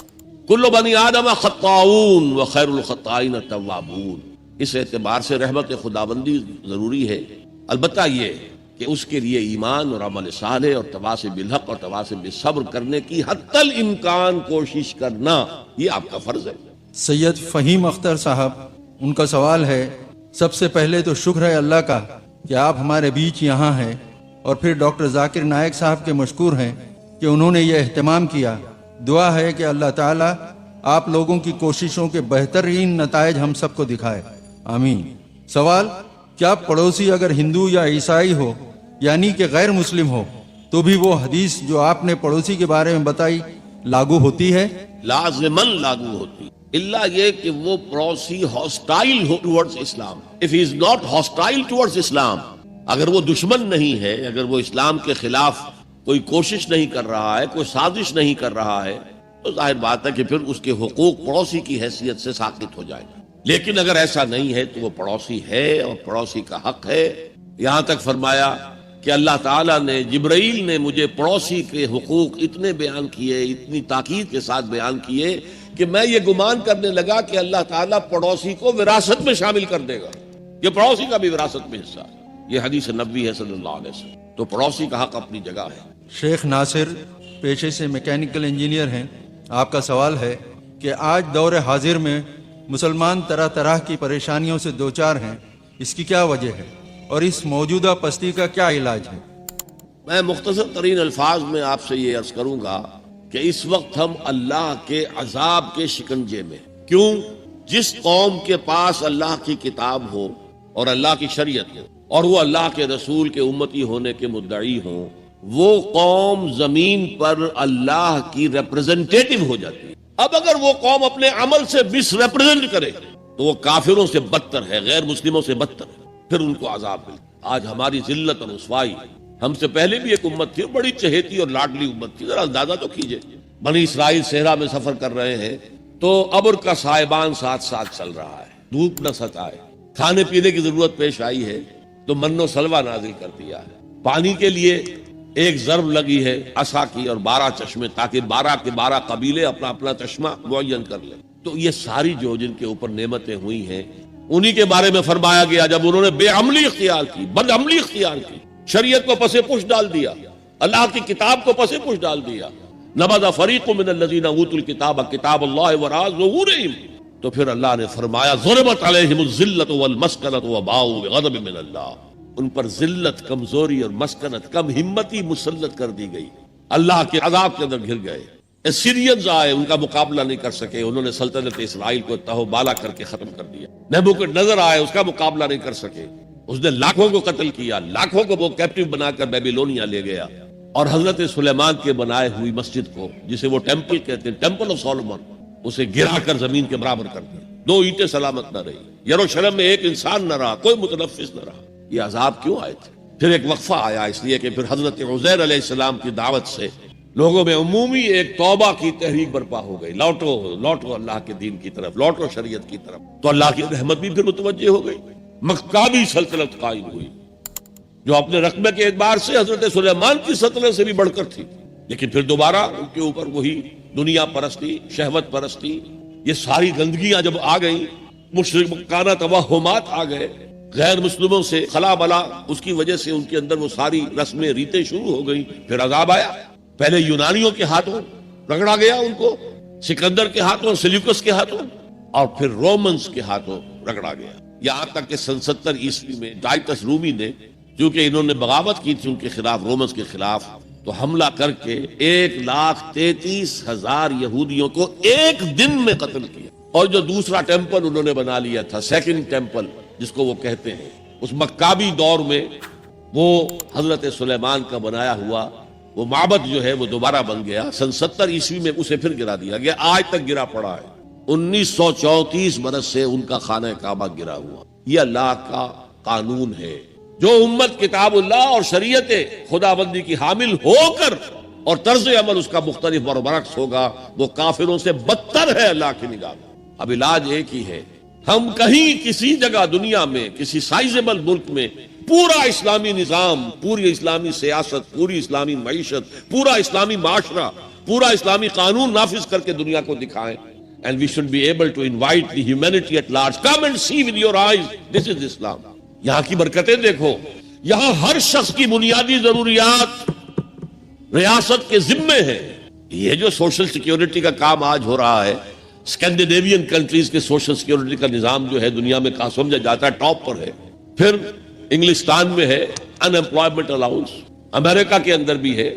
کل بنی آدم خطاؤون وخیر الخطائین التوابون۔ اس اعتبار سے رحمت خداوندی ضروری ہے، البتہ یہ کہ اس کے لیے ایمان اور عمل صالح اور تواصی بالحق اور تواصی بالصبر کرنے کی حتی الامکان کوشش کرنا، یہ آپ کا فرض ہے۔ سید فہیم اختر صاحب، ان کا سوال ہے، سب سے پہلے تو شکر ہے اللہ کا کہ آپ ہمارے بیچ یہاں ہیں، اور پھر ڈاکٹر ذاکر نائک صاحب کے مشکور ہیں کہ انہوں نے یہ اہتمام کیا۔ دعا ہے کہ اللہ تعالیٰ آپ لوگوں کی کوششوں کے بہترین نتائج ہم سب کو دکھائے، آمین۔ سوال، کیا پڑوسی اگر ہندو یا عیسائی ہو یعنی کہ غیر مسلم ہو تو بھی وہ حدیث جو آپ نے پڑوسی کے بارے میں بتائی لاگو ہوتی ہے؟ لازماً لاگو ہوتی، اللہ یہ کہ وہ پڑوسی hostile who towards Islam. if he is not hostile towards Islam، اگر وہ دشمن نہیں ہے، اگر وہ اسلام کے خلاف کوئی کوشش نہیں کر رہا ہے، کوئی سازش نہیں کر رہا ہے، تو ظاہر بات ہے کہ پھر اس کے حقوق پڑوسی کی حیثیت سے ساقط ہو جائے گا۔ لیکن اگر ایسا نہیں ہے تو وہ پڑوسی ہے اور پڑوسی کا حق ہے۔ یہاں تک فرمایا کہ اللہ تعالیٰ نے، جبرائیل نے مجھے پڑوسی کے حقوق اتنے بیان کیے، اتنی تاکید کے ساتھ بیان کیے کہ میں یہ گمان کرنے لگا کہ اللہ تعالیٰ پڑوسی کو وراثت میں شامل کر دے گا، یہ پڑوسی کا بھی وراثت میں حصہ ہے۔ یہ حدیث نبوی ہے صلی اللہ علیہ وسلم۔ تو پڑوسی کا حق اپنی جگہ ہے۔ شیخ ناصر پیشے سے میکینیکل انجینئر ہیں، آپ کا سوال ہے کہ آج دور حاضر میں مسلمان طرح طرح کی پریشانیوں سے دوچار ہیں، اس کی کیا وجہ ہے اور اس موجودہ پستی کا کیا علاج ہے؟ میں مختصر ترین الفاظ میں آپ سے یہ عرض کروں گا کہ اس وقت ہم اللہ کے عذاب کے شکنجے میں۔ کیوں؟ جس قوم کے پاس اللہ کی کتاب ہو اور اللہ کی شریعت ہو اور وہ اللہ کے رسول کے امتی ہونے کے مدعی ہوں، وہ قوم زمین پر اللہ کی ریپرزنٹیٹو ہو جاتی ہے۔ اب اگر وہ قوم اپنے عمل سے مس ریپرزنٹ کرے تو وہ کافروں سے بدتر ہے، غیر مسلموں سے بدتر ہے، پھر ان کو عذاب ملتا۔ آج ہماری ذلت اور رسوائی، ہم سے پہلے بھی ایک امت تھی، بڑی چہیتی اور لاڈلی امت تھی، ذرا اندازہ تو کیجئے، بنی اسرائیل صحرا میں سفر کر رہے ہیں تو ابر کا سائبان ساتھ ساتھ چل رہا ہے، دھوپ نہ ستائے، کھانے پینے کی ضرورت پیش آئی ہے تو من و سلوہ نازل کر دیا ہے، پانی کے لیے ایک ضرب لگی ہے عصا کی اور 12 چشمے، تاکہ 12 کے 12 قبیلے اپنا اپنا چشمہ معین کر لیں۔ تو یہ ساری جو جن کے اوپر نعمتیں ہوئی ہیں انہی کے بارے میں فرمایا گیا جب انہوں نے بے عملی اختیار کی، بد عملی اختیار کی، شریعت کو پس پش ڈال دیا، اللہ کی کتاب کو پس پش ڈال دیا۔ نبذ فریق من الذین اوتوا الکتاب کتاب اللہ وراء ظہورہم، تو پھر اللہ نے فرمایا ضربت علیہم الذلۃ والمسکنۃ وباؤوا بغضب من اللہ، ان پر ذلت، کمزوری اور مسکنت، کم ہمتی مسلط کر دی گئی۔ اللہ کے عذاب کے اندر گر گئے۔ سیرینز آئے، ان کا مقابلہ نہیں کر سکے، انہوں نے سلطنت اسرائیل کو تہو بالا کر کے ختم کر دیا۔ نبوکڈنیزر آئے، اس کا مقابلہ نہیں کر سکے، اس نے لاکھوں کو قتل کیا، لاکھوں کو وہ کیپٹیو بنا کر بیبیلونیا لے گیا، اور حضرت سلیمان کے بنائے ہوئی مسجد کو، جسے وہ ٹیمپل کہتے ہیں، ٹیمپل آف سولومن، اسے گرا کر زمین کے برابر کر دیا، 2 اینٹیں سلامت نہ رہی، یروشلم میں ایک انسان نہ رہا، کوئی متنفس نہ رہا۔ یہ عذاب کیوں آئے تھے؟ پھر ایک وقفہ آیا، اس لیے کہ پھر حضرت عزیر علیہ السلام کی دعوت سے لوگوں میں عمومی ایک توبہ کی تحریک برپا ہو گئی، لوٹو اللہ کے دین کی طرف، لوٹو شریعت کی طرف، تو اللہ کی رحمت بھی پھر متوجہ ہو گئی، مکابی سلطنت قائم ہوئی، جو اپنے رقبے کے اعتبار سے حضرت سلیمان کی سلطنت سے بھی بڑھ کر تھی، لیکن پھر دوبارہ ان کے اوپر وہی دنیا پرستی، شہوت پرستی، یہ ساری گندگیاں جب آ گئیں، مشرکانہ توہمات آ گئے، غیر مسلموں سے خلا بلا، اس کی وجہ سے ان کے اندر وہ ساری رسمیں ریتیں شروع ہو گئی، پھر عذاب آیا۔ پہلے یونانیوں کے ہاتھوں رگڑا گیا ان کو، سکندر کے ہاتھوں، سلیوکس کے ہاتھوں، اور پھر رومنز کے ہاتھوں رگڑا گیا، یہاں تک کہ 70 عیسوی میں ٹائٹس رومی نے، کیونکہ انہوں نے بغاوت کی تھی ان کے خلاف، رومنز کے خلاف، تو حملہ کر کے 1,33,000 یہودیوں کو ایک دن میں قتل کیا۔ اور جو دوسرا ٹیمپل انہوں نے بنا لیا تھا، سیکنڈ ٹیمپل جس کو وہ کہتے ہیں، اس مکابی دور میں وہ حضرت سلیمان کا بنایا ہوا وہ معبد جو ہے وہ دوبارہ بن گیا، 70 عیسوی میں اسے پھر گرا دیا گیا، آج تک گرا پڑا ہے، 1934 برس سے ان کا خانہ کعبہ گرا ہوا۔ یہ اللہ کا قانون ہے، جو امت کتاب اللہ اور شریعت خدا بندی کی حامل ہو کر اور طرز عمل اس کا مختلف اور برعکس ہوگا، وہ کافروں سے بدتر ہے اللہ کی نگاہ میں۔ اب علاج ایک ہی ہے، ہم کہیں کسی جگہ دنیا میں کسی سائزیبل ملک میں پورا اسلامی نظام، پوری اسلامی سیاست، پوری اسلامی معیشت، پورا اسلامی معاشرہ، پورا اسلامی قانون نافذ کر کے دنیا کو دکھائیں، and we should be able to invite the humanity at large, come and see with your eyes, this is Islam۔ یہاں کی برکتیں دیکھو، یہاں ہر شخص کی بنیادی ضروریات ریاست کے ذمے ہیں۔ یہ جو سوشل سیکیورٹی کا کام آج ہو رہا ہے، اسکینڈینیوین کنٹریز کے سوشل سیکیورٹی کا نظام جو ہے دنیا میں کہاں سمجھا جاتا ہے ٹاپ پر ہے، پھر انگلستان میں ہے ان امپلائمنٹ الاؤنس، امریکہ کے اندر بھی ہے،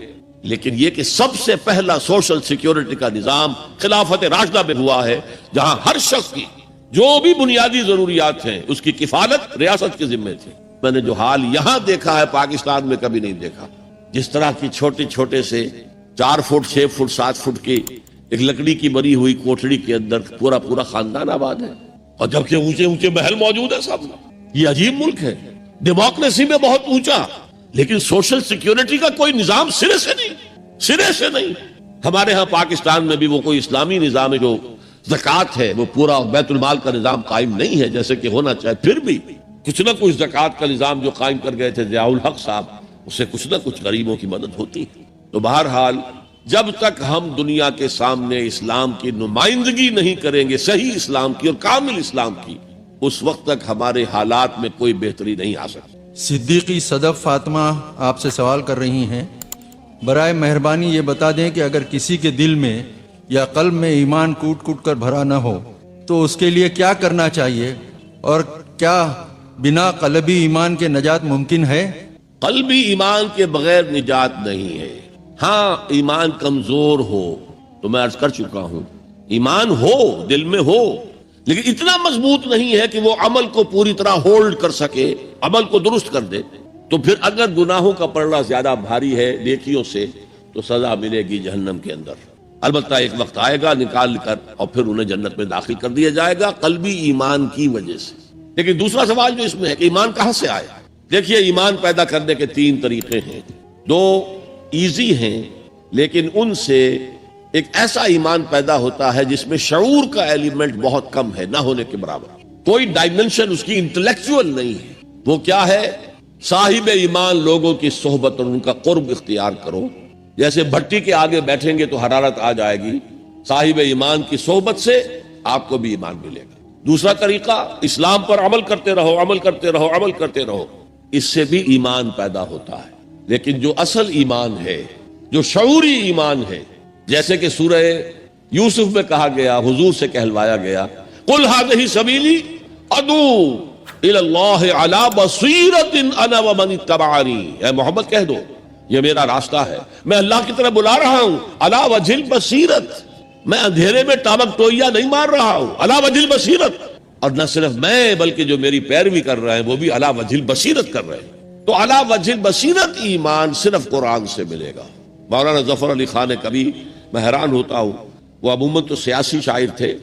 لیکن یہ کہ سب سے پہلا سوشل سیکیورٹی کا نظام خلافت راشدہ میں ہوا ہے، جہاں ہر شخص کی جو بھی بنیادی ضروریات ہیں اس کی کفالت ریاست کے ذمے تھی۔ میں نے جو حال یہاں دیکھا ہے پاکستان میں کبھی نہیں دیکھا، جس طرح کی چھوٹے سے 4 فٹ 6 فٹ 7 فٹ کی ایک لکڑی کی بنی ہوئی کوٹڑی کے اندر پورا خاندان آباد ہے، اور جبکہ اونچے محل موجود ہے سب۔ یہ عجیب ملک ہے، ڈیموکریسی میں بہت اونچا، لیکن سوشل سیکیورٹی کا کوئی نظام سرے سے نہیں۔ ہمارے ہاں پاکستان میں بھی وہ کوئی اسلامی نظام ہے، جو زکوٰۃ ہے وہ پورا بیت المال کا نظام قائم نہیں ہے جیسے کہ ہونا چاہے، پھر بھی کچھ نہ کچھ زکوٰۃ کا نظام جو قائم کر گئے تھے ضیاء الحق صاحب، اس سے کچھ نہ کچھ غریبوں کی مدد ہوتی ہے۔ تو بہرحال جب تک ہم دنیا کے سامنے اسلام کی نمائندگی نہیں کریں گے، صحیح اسلام کی اور کامل اسلام کی، اس وقت تک ہمارے حالات میں کوئی بہتری نہیں آ سکتی۔ صدیقی صدف فاطمہ آپ سے سوال کر رہی ہیں، برائے مہربانی یہ بتا دیں کہ اگر کسی کے دل میں یا قلب میں ایمان کوٹ کر بھرا نہ ہو تو اس کے لیے کیا کرنا چاہیے، اور کیا بنا قلبی ایمان کے نجات ممکن ہے؟ قلبی ایمان کے بغیر نجات نہیں ہے۔ ہاں ایمان کمزور ہو تو میں عرض کر چکا ہوں، ایمان ہو دل میں ہو، لیکن اتنا مضبوط نہیں ہے کہ وہ عمل کو پوری طرح ہولڈ کر سکے، عمل کو درست کر دے، تو پھر اگر گناہوں کا پلڑا زیادہ بھاری ہے نیکیوں سے تو سزا ملے گی جہنم کے اندر۔ البتہ ایک وقت آئے گا نکال کر اور پھر انہیں جنت میں داخل کر دیا جائے گا قلبی ایمان کی وجہ سے۔ لیکن دوسرا سوال جو اس میں ہے کہ ایمان کہاں سے آیا؟ دیکھیے، ایمان پیدا کرنے کے 3 طریقے ہیں، 2 ایزی ہیں، لیکن ان سے ایک ایسا ایمان پیدا ہوتا ہے جس میں شعور کا ایلیمنٹ بہت کم ہے، نہ ہونے کے برابر، کوئی ڈائمنشن اس کی انٹلیکچوئل نہیں ہے۔ وہ کیا ہے؟ صاحب ایمان لوگوں کی صحبت اور ان کا قرب اختیار کرو۔ جیسے بھٹی کے آگے بیٹھیں گے تو حرارت آ جائے گی، صاحب ایمان کی صحبت سے آپ کو بھی ایمان ملے گا۔ دوسرا طریقہ، اسلام پر عمل کرتے رہو، اس سے بھی ایمان پیدا ہوتا ہے۔ لیکن جو اصل ایمان ہے، جو شعوری ایمان ہے، جیسے کہ سورہ یوسف میں کہا گیا، حضور سے کہلوایا گیا، قل ھذہ سبیلی ادعو الی اللہ علی بصیرۃ انا ومن اتبعنی، اے محمد کہہ دو یہ میرا راستہ ہے، میں اللہ کی طرف بلا رہا ہوں، علی وجہ البصیرت، میں اندھیرے میں ٹامک ٹوئیا نہیں مار رہا ہوں، علی وجہ البصیرت، اور نہ صرف میں بلکہ جو میری پیروی کر رہے ہیں وہ بھی علی وجہ البصیرت کر رہے ہیں۔ تو علی وجہ البصیرت ایمان صرف قرآن سے ملے گا۔ مولانا ظفر علی خان کبھی، میں حیران ہوتا ہوں، وہ عموماً تو سیاسی شاعر تھے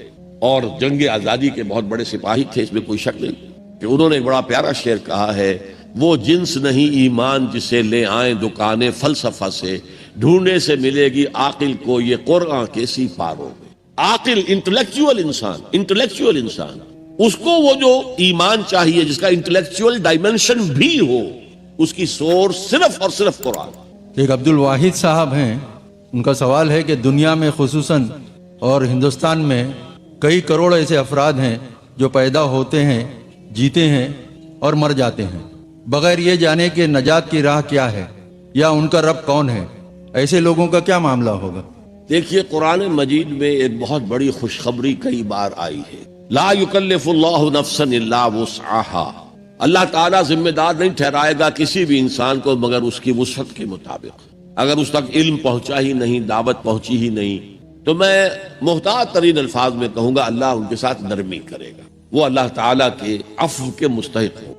اور جنگ آزادی کے بہت بڑے سپاہی تھے، اس میں کوئی شک نہیں، کہ انہوں نے ایک بڑا پیارا شعر کہا ہے، وہ جنس نہیں ایمان جسے لے آئیں دکان فلسفہ سے، ڈھونڈنے سے ملے گی عاقل کو یہ قرآن کے سی پاروں میں۔ عاقل انٹلیکچوئل انسان، اس کو وہ جو ایمان چاہیے جس کا انٹلیکچوئل ڈائمنشن بھی ہو، اس کی سورس صرف اور صرف قرآن۔ ایک عبد الواحد صاحب ہیں، ان کا سوال ہے کہ دنیا میں خصوصاً اور ہندوستان میں کئی کروڑ ایسے افراد ہیں جو پیدا ہوتے ہیں، جیتے ہیں اور مر جاتے ہیں بغیر یہ جانے کہ نجات کی راہ کیا ہے یا ان کا رب کون ہے، ایسے لوگوں کا کیا معاملہ ہوگا؟ دیکھیے قرآن مجید میں ایک بہت بڑی خوشخبری کئی بار آئی ہے، لا یکلف اللہ نفسا الا وسعها، اللہ تعالیٰ ذمہ دار نہیں ٹھہرائے گا کسی بھی انسان کو مگر اس کی وسعت کے مطابق۔ اگر اس تک علم پہنچا ہی نہیں، دعوت پہنچی ہی نہیں، تو میں محتاط ترین الفاظ میں کہوں گا اللہ ان کے ساتھ نرمی کرے گا، وہ اللہ تعالیٰ کے عفو کے مستحق ہوں۔